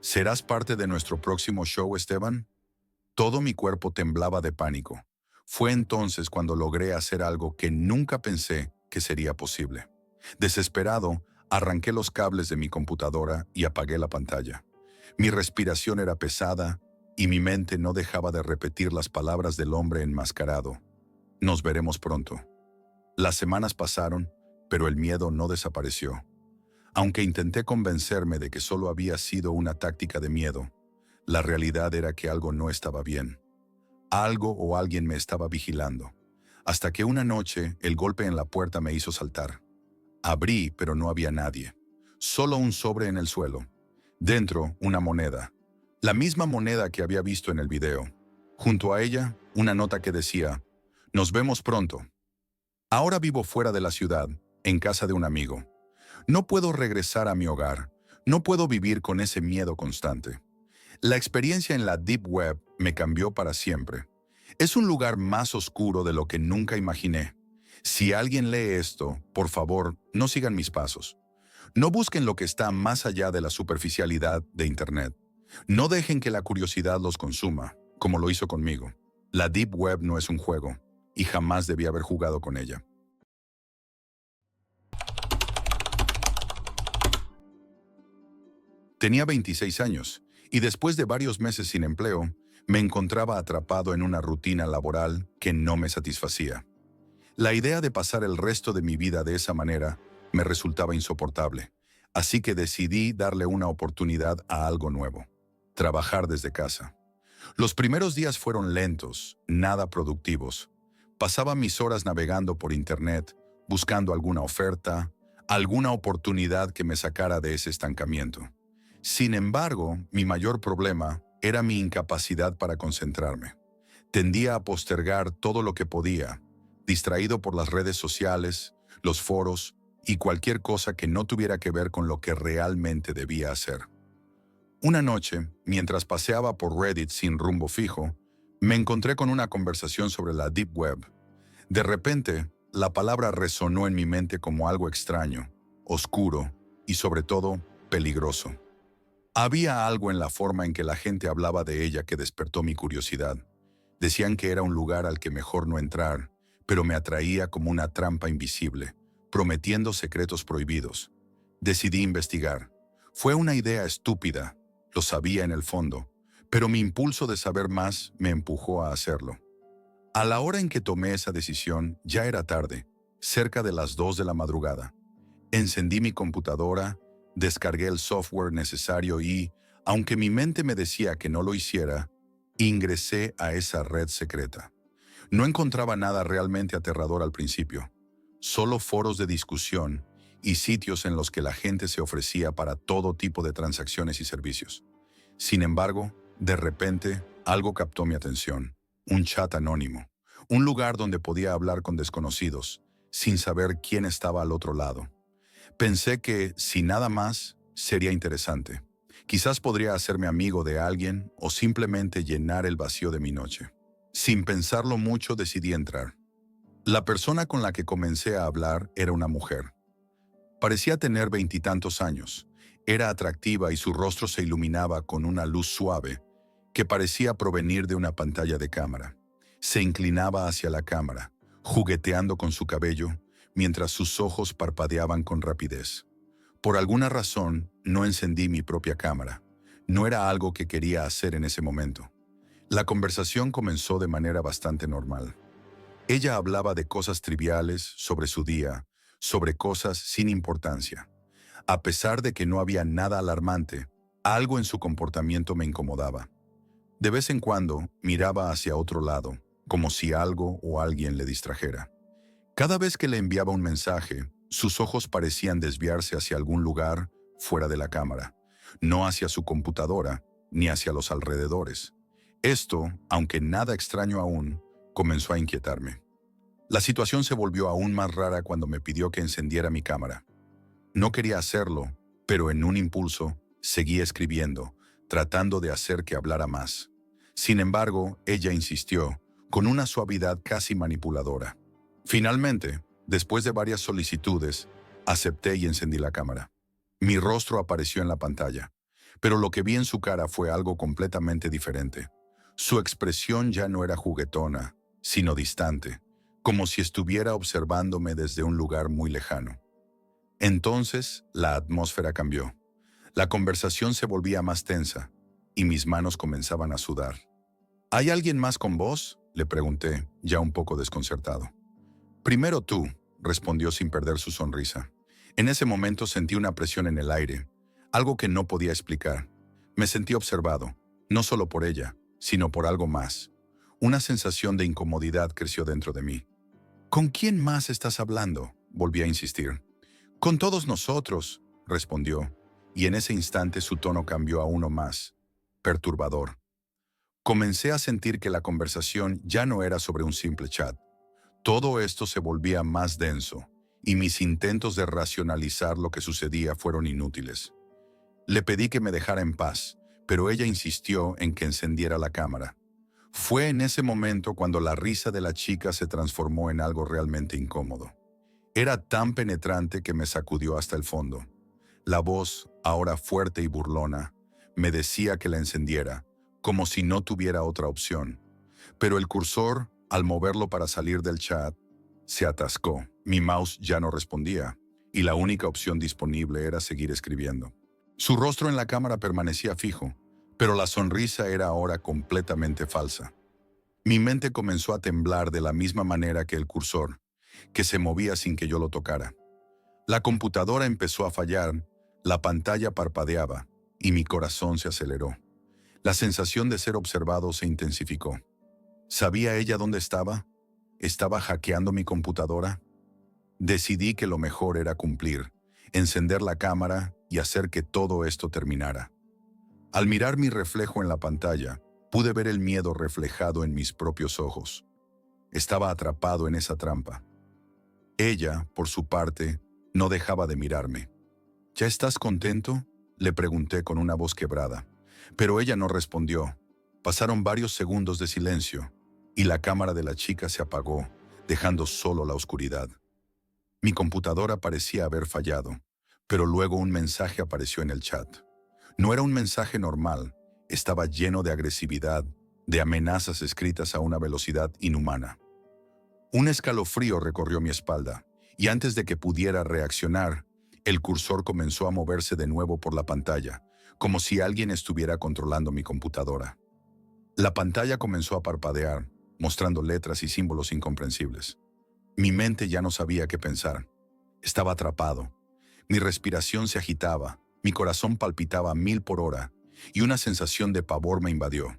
¿Serás parte de nuestro próximo show, Esteban? Todo mi cuerpo temblaba de pánico. Fue entonces cuando logré hacer algo que nunca pensé que sería posible. Desesperado, arranqué los cables de mi computadora y apagué la pantalla. Mi respiración era pesada y mi mente no dejaba de repetir las palabras del hombre enmascarado. Nos veremos pronto. Las semanas pasaron, pero el miedo no desapareció. Aunque intenté convencerme de que solo había sido una táctica de miedo, la realidad era que algo no estaba bien. Algo o alguien me estaba vigilando. Hasta que una noche el golpe en la puerta me hizo saltar. Abrí, pero no había nadie. Solo un sobre en el suelo. Dentro, una moneda. La misma moneda que había visto en el video. Junto a ella, una nota que decía: nos vemos pronto. Ahora vivo fuera de la ciudad, en casa de un amigo. No puedo regresar a mi hogar. No puedo vivir con ese miedo constante. La experiencia en la Deep Web me cambió para siempre. Es un lugar más oscuro de lo que nunca imaginé. Si alguien lee esto, por favor, no sigan mis pasos. No busquen lo que está más allá de la superficialidad de Internet. No dejen que la curiosidad los consuma, como lo hizo conmigo. La Deep Web no es un juego, y jamás debí haber jugado con ella. Tenía 26 años, y después de varios meses sin empleo, me encontraba atrapado en una rutina laboral que no me satisfacía. La idea de pasar el resto de mi vida de esa manera me resultaba insoportable, así que decidí darle una oportunidad a algo nuevo: trabajar desde casa. Los primeros días fueron lentos, nada productivos. Pasaba mis horas navegando por internet, buscando alguna oferta, alguna oportunidad que me sacara de ese estancamiento. Sin embargo, mi mayor problema era mi incapacidad para concentrarme. Tendía a postergar todo lo que podía, distraído por las redes sociales, los foros y cualquier cosa que no tuviera que ver con lo que realmente debía hacer. Una noche, mientras paseaba por Reddit sin rumbo fijo, me encontré con una conversación sobre la Deep Web. De repente, la palabra resonó en mi mente como algo extraño, oscuro y sobre todo peligroso. Había algo en la forma en que la gente hablaba de ella que despertó mi curiosidad. Decían que era un lugar al que mejor no entrar, pero me atraía como una trampa invisible, prometiendo secretos prohibidos. Decidí investigar. Fue una idea estúpida, lo sabía en el fondo, pero mi impulso de saber más me empujó a hacerlo. A la hora en que tomé esa decisión, ya era tarde, cerca de las 2 de la madrugada. Encendí mi computadora, descargué el software necesario y, aunque mi mente me decía que no lo hiciera, ingresé a esa red secreta. No encontraba nada realmente aterrador al principio, solo foros de discusión y sitios en los que la gente se ofrecía para todo tipo de transacciones y servicios. Sin embargo, de repente, algo captó mi atención: un chat anónimo, un lugar donde podía hablar con desconocidos, sin saber quién estaba al otro lado. Pensé que, si nada más, sería interesante. Quizás podría hacerme amigo de alguien o simplemente llenar el vacío de mi noche. Sin pensarlo mucho, decidí entrar. La persona con la que comencé a hablar era una mujer. Parecía tener veintitantos años. Era atractiva y su rostro se iluminaba con una luz suave que parecía provenir de una pantalla de cámara. Se inclinaba hacia la cámara, jugueteando con su cabello, mientras sus ojos parpadeaban con rapidez. Por alguna razón, no encendí mi propia cámara. No era algo que quería hacer en ese momento. La conversación comenzó de manera bastante normal. Ella hablaba de cosas triviales, sobre su día, sobre cosas sin importancia. A pesar de que no había nada alarmante, algo en su comportamiento me incomodaba. De vez en cuando miraba hacia otro lado, como si algo o alguien le distrajera. Cada vez que le enviaba un mensaje, sus ojos parecían desviarse hacia algún lugar fuera de la cámara, no hacia su computadora ni hacia los alrededores. Esto, aunque nada extraño aún, comenzó a inquietarme. La situación se volvió aún más rara cuando me pidió que encendiera mi cámara. No quería hacerlo, pero en un impulso seguí escribiendo, tratando de hacer que hablara más. Sin embargo, ella insistió, con una suavidad casi manipuladora. Finalmente, después de varias solicitudes, acepté y encendí la cámara. Mi rostro apareció en la pantalla, pero lo que vi en su cara fue algo completamente diferente. Su expresión ya no era juguetona, sino distante, como si estuviera observándome desde un lugar muy lejano. Entonces, la atmósfera cambió. La conversación se volvía más tensa, y mis manos comenzaban a sudar. ¿Hay alguien más con vos?, le pregunté, ya un poco desconcertado. Primero tú, respondió sin perder su sonrisa. En ese momento sentí una presión en el aire, algo que no podía explicar. Me sentí observado, no solo por ella, sino por algo más. Una sensación de incomodidad creció dentro de mí. ¿Con quién más estás hablando?, volví a insistir. Con todos nosotros, respondió, y en ese instante su tono cambió a uno más perturbador. Comencé a sentir que la conversación ya no era sobre un simple chat. Todo esto se volvía más denso, y mis intentos de racionalizar lo que sucedía fueron inútiles. Le pedí que me dejara en paz, pero ella insistió en que encendiera la cámara. Fue en ese momento cuando la risa de la chica se transformó en algo realmente incómodo. Era tan penetrante que me sacudió hasta el fondo. La voz, ahora fuerte y burlona, me decía que la encendiera, como si no tuviera otra opción. Pero el cursor, al moverlo para salir del chat, se atascó. Mi mouse ya no respondía, y la única opción disponible era seguir escribiendo. Su rostro en la cámara permanecía fijo, pero la sonrisa era ahora completamente falsa. Mi mente comenzó a temblar de la misma manera que el cursor, que se movía sin que yo lo tocara. La computadora empezó a fallar, La pantalla parpadeaba y mi corazón se aceleró. La sensación de ser observado se intensificó. ¿Sabía ella dónde estaba? ¿Estaba hackeando mi computadora? Decidí que lo mejor era cumplir, encender la cámara y hacer que todo esto terminara. Al mirar mi reflejo en la pantalla, pude ver el miedo reflejado en mis propios ojos. Estaba atrapado en esa trampa. Ella, por su parte, no dejaba de mirarme. ¿Ya estás contento?, le pregunté con una voz quebrada. Pero ella no respondió. Pasaron varios segundos de silencio y la cámara de la chica se apagó, dejando solo la oscuridad. Mi computadora parecía haber fallado, pero luego un mensaje apareció en el chat. No era un mensaje normal, estaba lleno de agresividad, de amenazas escritas a una velocidad inhumana. Un escalofrío recorrió mi espalda, y antes de que pudiera reaccionar, el cursor comenzó a moverse de nuevo por la pantalla, como si alguien estuviera controlando mi computadora. La pantalla comenzó a parpadear, mostrando letras y símbolos incomprensibles. Mi mente ya no sabía qué pensar. Estaba atrapado. Mi respiración se agitaba, mi corazón palpitaba a 1000 por hora, y una sensación de pavor me invadió.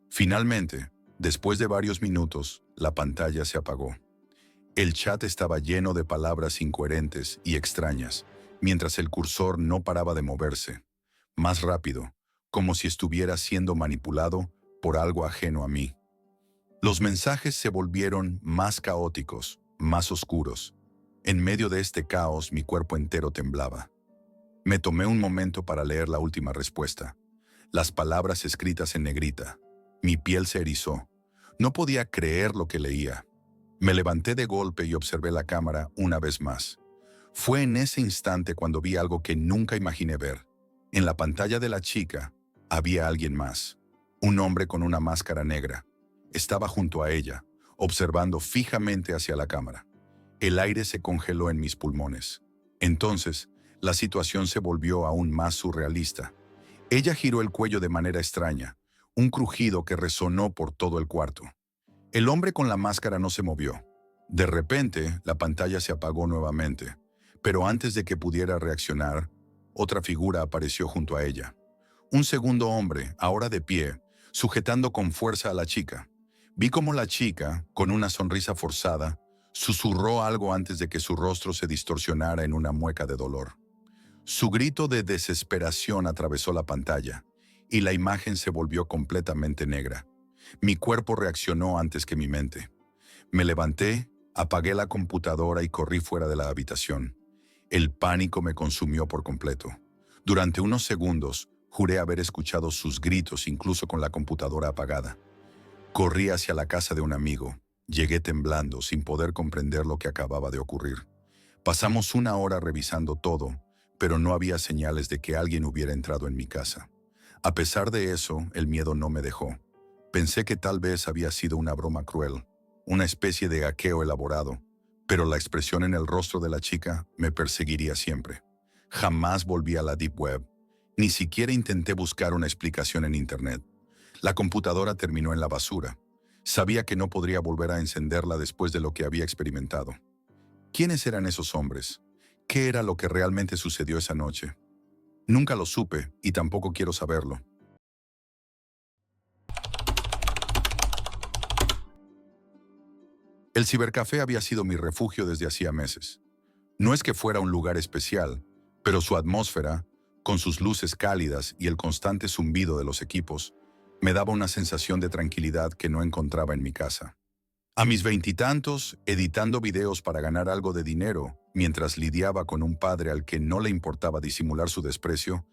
Finalmente, después de varios minutos, la pantalla se apagó. El chat estaba lleno de palabras incoherentes y extrañas, mientras el cursor no paraba de moverse, más rápido, como si estuviera siendo manipulado por algo ajeno a mí. Los mensajes se volvieron más caóticos, más oscuros. En medio de este caos, mi cuerpo entero temblaba. Me tomé un momento para leer la última respuesta. Las palabras escritas en negrita. Mi piel se erizó. No podía creer lo que leía. Me levanté de golpe y observé la cámara una vez más. Fue en ese instante cuando vi algo que nunca imaginé ver. En la pantalla de la chica había alguien más. Un hombre con una máscara negra. Estaba junto a ella, observando fijamente hacia la cámara. El aire se congeló en mis pulmones. Entonces, la situación se volvió aún más surrealista. Ella giró el cuello de manera extraña, un crujido que resonó por todo el cuarto. El hombre con la máscara no se movió. De repente, la pantalla se apagó nuevamente, pero antes de que pudiera reaccionar, otra figura apareció junto a ella. Un segundo hombre, ahora de pie, sujetando con fuerza a la chica. Vi cómo la chica, con una sonrisa forzada, susurró algo antes de que su rostro se distorsionara en una mueca de dolor. Su grito de desesperación atravesó la pantalla, y la imagen se volvió completamente negra. Mi cuerpo reaccionó antes que mi mente. Me levanté, apagué la computadora y corrí fuera de la habitación. El pánico me consumió por completo. Durante unos segundos, juré haber escuchado sus gritos incluso con la computadora apagada. Corrí hacia la casa de un amigo. Llegué temblando, sin poder comprender lo que acababa de ocurrir. Pasamos una hora revisando todo, pero no había señales de que alguien hubiera entrado en mi casa. A pesar de eso, el miedo no me dejó. Pensé que tal vez había sido una broma cruel, una especie de hackeo elaborado, pero la expresión en el rostro de la chica me perseguiría siempre. Jamás volví a la Deep Web. Ni siquiera intenté buscar una explicación en Internet. La computadora terminó en la basura. Sabía que no podría volver a encenderla después de lo que había experimentado. ¿Quiénes eran esos hombres? ¿Qué era lo que realmente sucedió esa noche? Nunca lo supe y tampoco quiero saberlo. El cibercafé había sido mi refugio desde hacía meses. No es que fuera un lugar especial, pero su atmósfera, con sus luces cálidas y el constante zumbido de los equipos, me daba una sensación de tranquilidad que no encontraba en mi casa. A mis veintitantos, editando videos para ganar algo de dinero, mientras lidiaba con un padre al que no le importaba disimular su desprecio,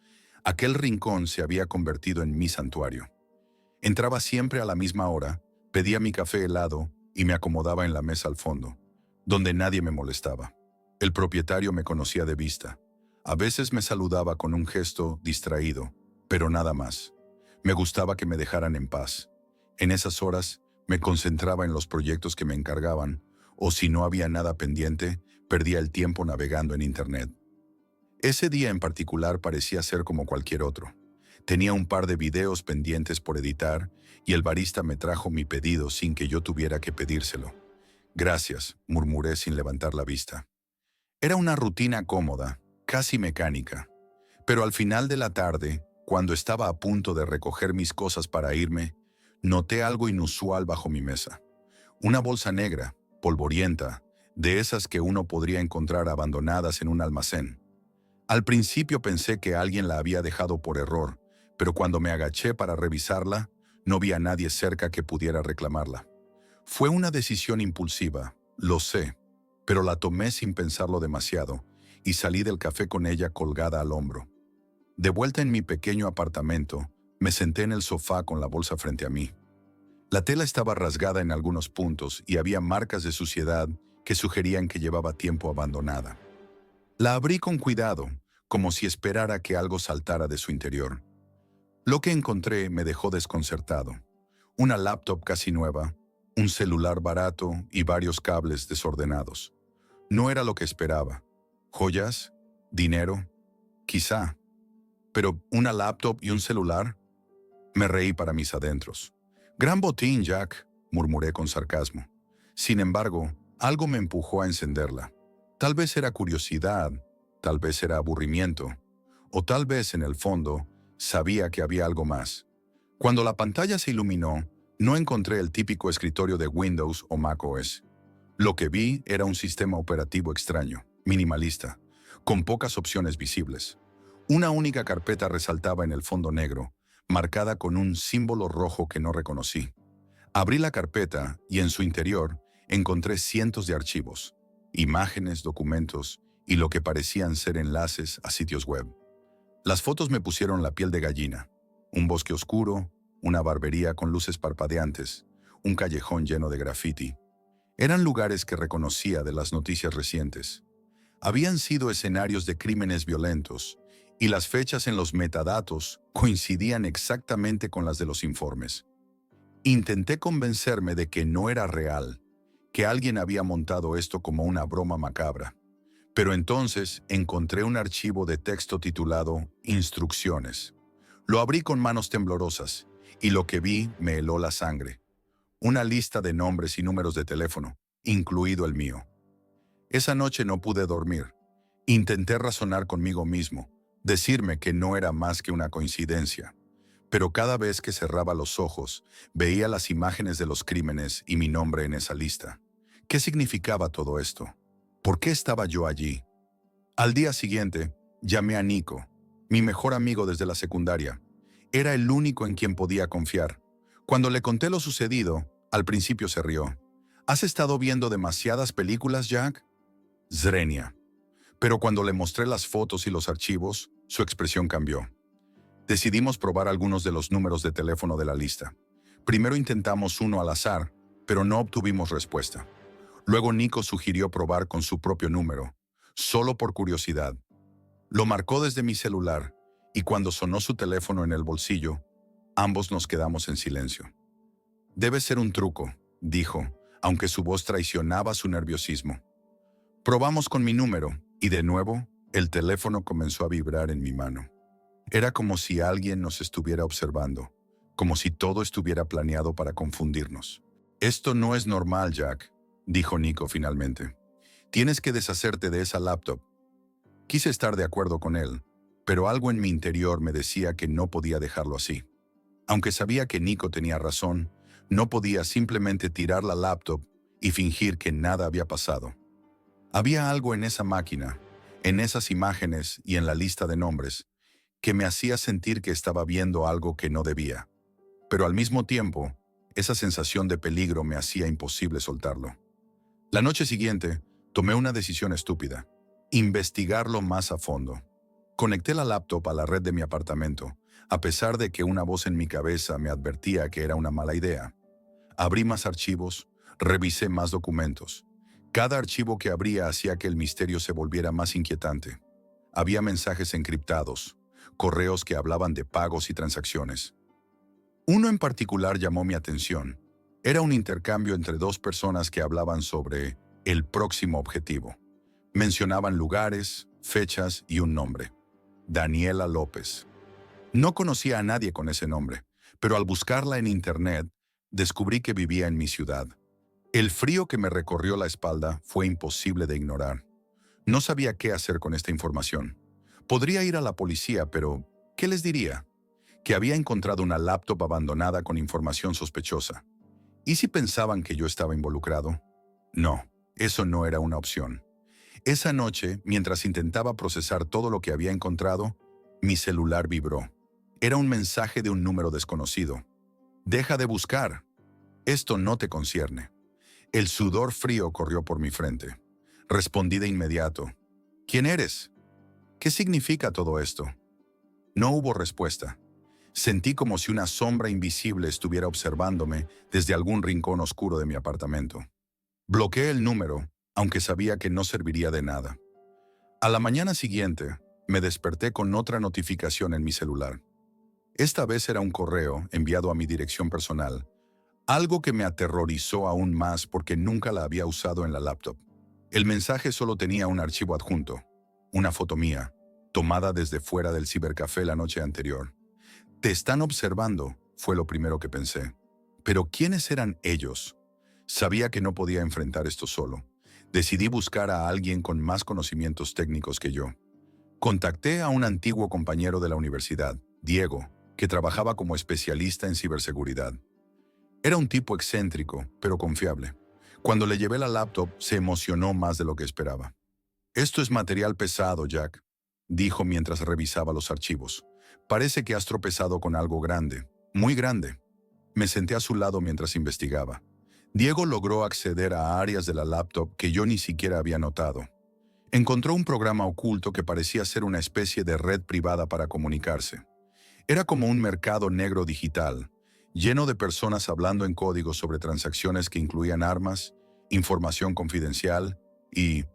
aquel rincón se había convertido en mi santuario. Entraba siempre a la misma hora, pedía mi café helado y me acomodaba en la mesa al fondo, donde nadie me molestaba. El propietario me conocía de vista. A veces me saludaba con un gesto distraído, pero nada más. Me gustaba que me dejaran en paz. En esas horas, me concentraba en los proyectos que me encargaban, o si no había nada pendiente, perdía el tiempo navegando en Internet. Ese día en particular parecía ser como cualquier otro. Tenía un par de videos pendientes por editar y el barista me trajo mi pedido sin que yo tuviera que pedírselo. Gracias, murmuré sin levantar la vista. Era una rutina cómoda, casi mecánica, Pero al final de la tarde, cuando estaba a punto de recoger mis cosas para irme, noté algo inusual bajo mi mesa. Una bolsa negra, polvorienta, de esas que uno podría encontrar abandonadas en un almacén. Al principio pensé que alguien la había dejado por error, pero cuando me agaché para revisarla, no vi a nadie cerca que pudiera reclamarla. Fue una decisión impulsiva, lo sé, pero la tomé sin pensarlo demasiado y salí del café con ella colgada al hombro. De vuelta en mi pequeño apartamento, me senté en el sofá con la bolsa frente a mí. La tela estaba rasgada en algunos puntos y había marcas de suciedad que sugerían que llevaba tiempo abandonada. La abrí con cuidado, como si esperara que algo saltara de su interior. Lo que encontré me dejó desconcertado. Una laptop casi nueva, un celular barato y varios cables desordenados. No era lo que esperaba. ¿Joyas? ¿Dinero? Quizá. Pero ¿una laptop y un celular? Me reí para mis adentros. Gran botín, Jack, murmuré con sarcasmo. Sin embargo, algo me empujó a encenderla. Tal vez era curiosidad, tal vez era aburrimiento, o tal vez, en el fondo, sabía que había algo más. Cuando la pantalla se iluminó, no encontré el típico escritorio de Windows o macOS. Lo que vi era un sistema operativo extraño, minimalista, con pocas opciones visibles. Una única carpeta resaltaba en el fondo negro, marcada con un símbolo rojo que no reconocí. Abrí la carpeta y en su interior encontré cientos de archivos, imágenes, documentos y lo que parecían ser enlaces a sitios web. Las fotos me pusieron la piel de gallina. Un bosque oscuro, una barbería con luces parpadeantes, un callejón lleno de graffiti. Eran lugares que reconocía de las noticias recientes. Habían sido escenarios de crímenes violentos, y las fechas en los metadatos coincidían exactamente con las de los informes. Intenté convencerme de que no era real, que alguien había montado esto como una broma macabra. Pero entonces encontré un archivo de texto titulado Instrucciones. Lo abrí con manos temblorosas, y lo que vi me heló la sangre. Una lista de nombres y números de teléfono, incluido el mío. Esa noche no pude dormir. Intenté razonar conmigo mismo, decirme que no era más que una coincidencia. Pero cada vez que cerraba los ojos, veía las imágenes de los crímenes y mi nombre en esa lista. ¿Qué significaba todo esto? ¿Por qué estaba yo allí? Al día siguiente, llamé a Nico, mi mejor amigo desde la secundaria. Era el único en quien podía confiar. Cuando le conté lo sucedido, al principio se rió. ¿Has estado viendo demasiadas películas, Jack? Zrenia. Pero cuando le mostré las fotos y los archivos, su expresión cambió. Decidimos probar algunos de los números de teléfono de la lista. Primero intentamos uno al azar, pero no obtuvimos respuesta. Luego Nico sugirió probar con su propio número, solo por curiosidad. Lo marcó desde mi celular, y cuando sonó su teléfono en el bolsillo, ambos nos quedamos en silencio. Debe ser un truco, dijo, aunque su voz traicionaba su nerviosismo. Probamos con mi número, y de nuevo, el teléfono comenzó a vibrar en mi mano. Era como si alguien nos estuviera observando, como si todo estuviera planeado para confundirnos. Esto no es normal, Jack, dijo Nico finalmente. Tienes que deshacerte de esa laptop. Quise estar de acuerdo con él, pero algo en mi interior me decía que no podía dejarlo así. Aunque sabía que Nico tenía razón, no podía simplemente tirar la laptop y fingir que nada había pasado. Había algo en esa máquina, en esas imágenes y en la lista de nombres, que me hacía sentir que estaba viendo algo que no debía. Pero al mismo tiempo, esa sensación de peligro me hacía imposible soltarlo. La noche siguiente, tomé una decisión estúpida: investigarlo más a fondo. Conecté la laptop a la red de mi apartamento, a pesar de que una voz en mi cabeza me advertía que era una mala idea. Abrí más archivos, revisé más documentos. Cada archivo que abría hacía que el misterio se volviera más inquietante. Había mensajes encriptados, correos que hablaban de pagos y transacciones. Uno en particular llamó mi atención. Era un intercambio entre dos personas que hablaban sobre el próximo objetivo. Mencionaban lugares, fechas y un nombre: Daniela López. No conocía a nadie con ese nombre, pero al buscarla en internet, descubrí que vivía en mi ciudad. El frío que me recorrió la espalda fue imposible de ignorar. No sabía qué hacer con esta información. Podría ir a la policía, pero ¿qué les diría? Que había encontrado una laptop abandonada con información sospechosa. ¿Y si pensaban que yo estaba involucrado? No, eso no era una opción. Esa noche, mientras intentaba procesar todo lo que había encontrado, mi celular vibró. Era un mensaje de un número desconocido. Deja de buscar. Esto no te concierne. El sudor frío corrió por mi frente. Respondí de inmediato. ¿Quién eres? ¿Qué significa todo esto? No hubo respuesta. Sentí como si una sombra invisible estuviera observándome desde algún rincón oscuro de mi apartamento. Bloqueé el número, aunque sabía que no serviría de nada. A la mañana siguiente, me desperté con otra notificación en mi celular. Esta vez era un correo enviado a mi dirección personal, algo que me aterrorizó aún más porque nunca la había usado en la laptop. El mensaje solo tenía un archivo adjunto, una foto mía, tomada desde fuera del cibercafé la noche anterior. Te están observando, fue lo primero que pensé. Pero ¿quiénes eran ellos? Sabía que no podía enfrentar esto solo. Decidí buscar a alguien con más conocimientos técnicos que yo. Contacté a un antiguo compañero de la universidad, Diego, que trabajaba como especialista en ciberseguridad. Era un tipo excéntrico, pero confiable. Cuando le llevé la laptop, se emocionó más de lo que esperaba. Esto es material pesado, Jack, dijo mientras revisaba los archivos. Parece que has tropezado con algo grande, muy grande. Me senté a su lado mientras investigaba. Diego logró acceder a áreas de la laptop que yo ni siquiera había notado. Encontró un programa oculto que parecía ser una especie de red privada para comunicarse. Era como un mercado negro digital, lleno de personas hablando en código sobre transacciones que incluían armas, información confidencial y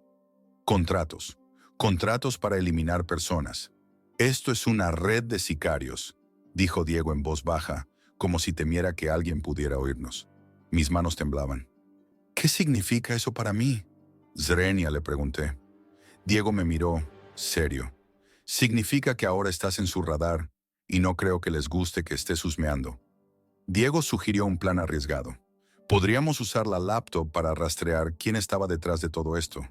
contratos. Contratos para eliminar personas. Esto es una red de sicarios, dijo Diego en voz baja, como si temiera que alguien pudiera oírnos. Mis manos temblaban. ¿Qué significa eso para mí? Zrenia, le pregunté. Diego me miró, serio. Significa que ahora estás en su radar y no creo que les guste que estés husmeando. Diego sugirió un plan arriesgado. Podríamos usar la laptop para rastrear quién estaba detrás de todo esto,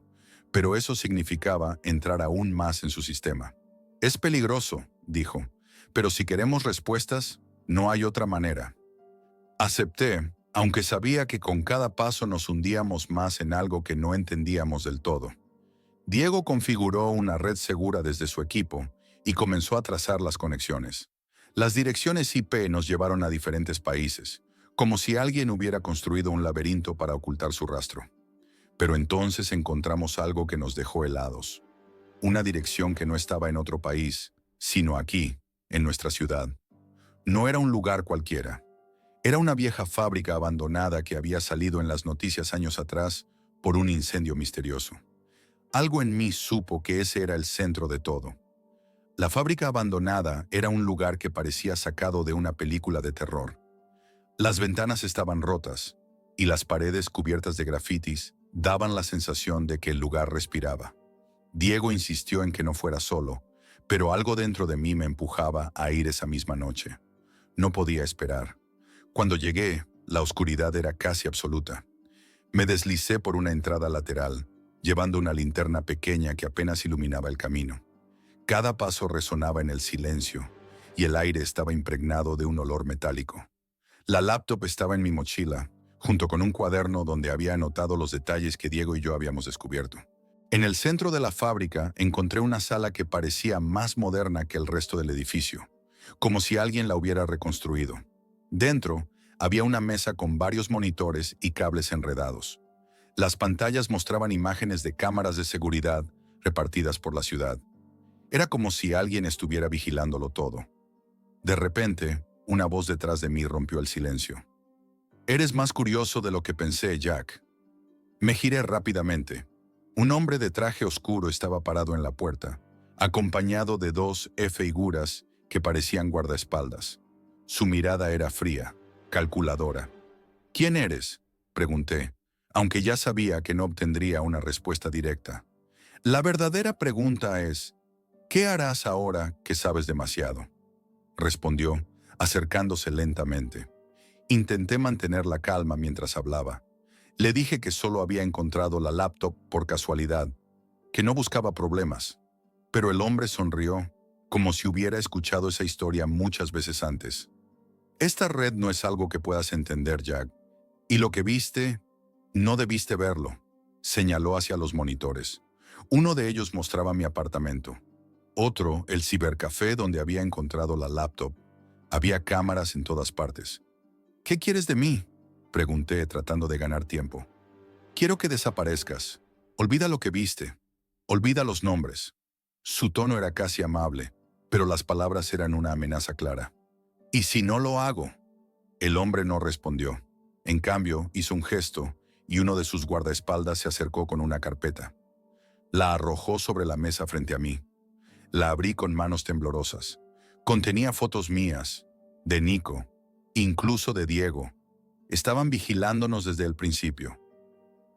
pero eso significaba entrar aún más en su sistema. Es peligroso, dijo, pero si queremos respuestas, no hay otra manera. Acepté, aunque sabía que con cada paso nos hundíamos más en algo que no entendíamos del todo. Diego configuró una red segura desde su equipo y comenzó a trazar las conexiones. Las direcciones IP nos llevaron a diferentes países, como si alguien hubiera construido un laberinto para ocultar su rastro. Pero entonces encontramos algo que nos dejó helados. Una dirección que no estaba en otro país, sino aquí, en nuestra ciudad. No era un lugar cualquiera. Era una vieja fábrica abandonada que había salido en las noticias años atrás por un incendio misterioso. Algo en mí supo que ese era el centro de todo. La fábrica abandonada era un lugar que parecía sacado de una película de terror. Las ventanas estaban rotas y las paredes cubiertas de grafitis daban la sensación de que el lugar respiraba. Diego insistió en que no fuera solo, pero algo dentro de mí me empujaba a ir esa misma noche. No podía esperar. Cuando llegué, la oscuridad era casi absoluta. Me deslicé por una entrada lateral, llevando una linterna pequeña que apenas iluminaba el camino. Cada paso resonaba en el silencio, y el aire estaba impregnado de un olor metálico. La laptop estaba en mi mochila, junto con un cuaderno donde había anotado los detalles que Diego y yo habíamos descubierto. En el centro de la fábrica encontré una sala que parecía más moderna que el resto del edificio, como si alguien la hubiera reconstruido. Dentro, había una mesa con varios monitores y cables enredados. Las pantallas mostraban imágenes de cámaras de seguridad repartidas por la ciudad. Era como si alguien estuviera vigilándolo todo. De repente, una voz detrás de mí rompió el silencio. «Eres más curioso de lo que pensé, Jack». Me giré rápidamente. Un hombre de traje oscuro estaba parado en la puerta, acompañado de dos figuras que parecían guardaespaldas. Su mirada era fría, calculadora. «¿Quién eres?», pregunté, aunque ya sabía que no obtendría una respuesta directa. La verdadera pregunta es, «¿Qué harás ahora que sabes demasiado?», respondió, acercándose lentamente. Intenté mantener la calma mientras hablaba. Le dije que solo había encontrado la laptop por casualidad, que no buscaba problemas. Pero el hombre sonrió, como si hubiera escuchado esa historia muchas veces antes. Esta red no es algo que puedas entender, Jack. Y lo que viste, no debiste verlo. Señaló hacia los monitores. Uno de ellos mostraba mi apartamento. Otro, el cibercafé donde había encontrado la laptop. Había cámaras en todas partes. ¿Qué quieres de mí?, pregunté, tratando de ganar tiempo. Quiero que desaparezcas. Olvida lo que viste. Olvida los nombres. Su tono era casi amable, pero las palabras eran una amenaza clara. ¿Y si no lo hago? El hombre no respondió. En cambio, hizo un gesto y uno de sus guardaespaldas se acercó con una carpeta. La arrojó sobre la mesa frente a mí. La abrí con manos temblorosas. Contenía fotos mías, de Nico, incluso de Diego. Estaban vigilándonos desde el principio.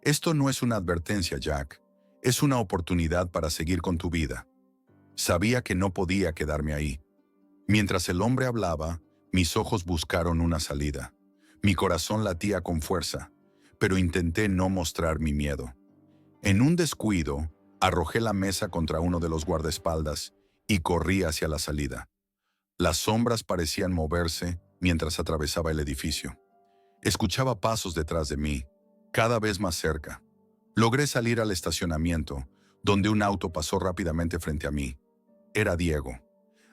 Esto no es una advertencia, Jack. Es una oportunidad para seguir con tu vida. Sabía que no podía quedarme ahí. Mientras el hombre hablaba, mis ojos buscaron una salida. Mi corazón latía con fuerza, pero intenté no mostrar mi miedo. En un descuido, arrojé la mesa contra uno de los guardaespaldas y corrí hacia la salida. Las sombras parecían moverse mientras atravesaba el edificio. Escuchaba pasos detrás de mí, cada vez más cerca. Logré salir al estacionamiento, donde un auto pasó rápidamente frente a mí. Era Diego.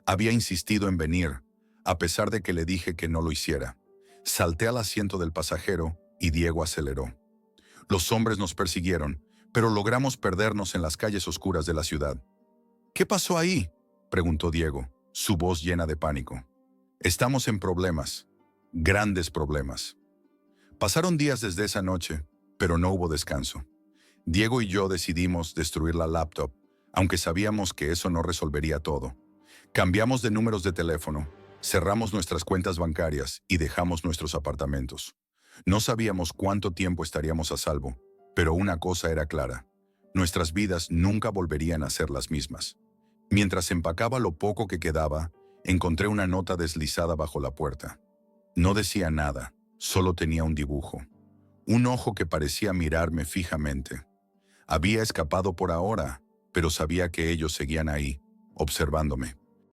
Había insistido en venir, a pesar de que le dije que no lo hiciera. Salté al asiento del pasajero y Diego aceleró. Los hombres nos persiguieron, pero logramos perdernos en las calles oscuras de la ciudad. ¿Qué pasó ahí?, preguntó Diego, su voz llena de pánico. Estamos en problemas, grandes problemas. Pasaron días desde esa noche, pero no hubo descanso. Diego y yo decidimos destruir la laptop, aunque sabíamos que eso no resolvería todo. Cambiamos de números de teléfono, cerramos nuestras cuentas bancarias y dejamos nuestros apartamentos. No sabíamos cuánto tiempo estaríamos a salvo, pero una cosa era clara: nuestras vidas nunca volverían a ser las mismas. Mientras empacaba lo poco que quedaba, encontré una nota deslizada bajo la puerta. No decía nada, solo tenía un dibujo. Un ojo que parecía mirarme fijamente. Había escapado por ahora, pero sabía que ellos seguían ahí, observándome.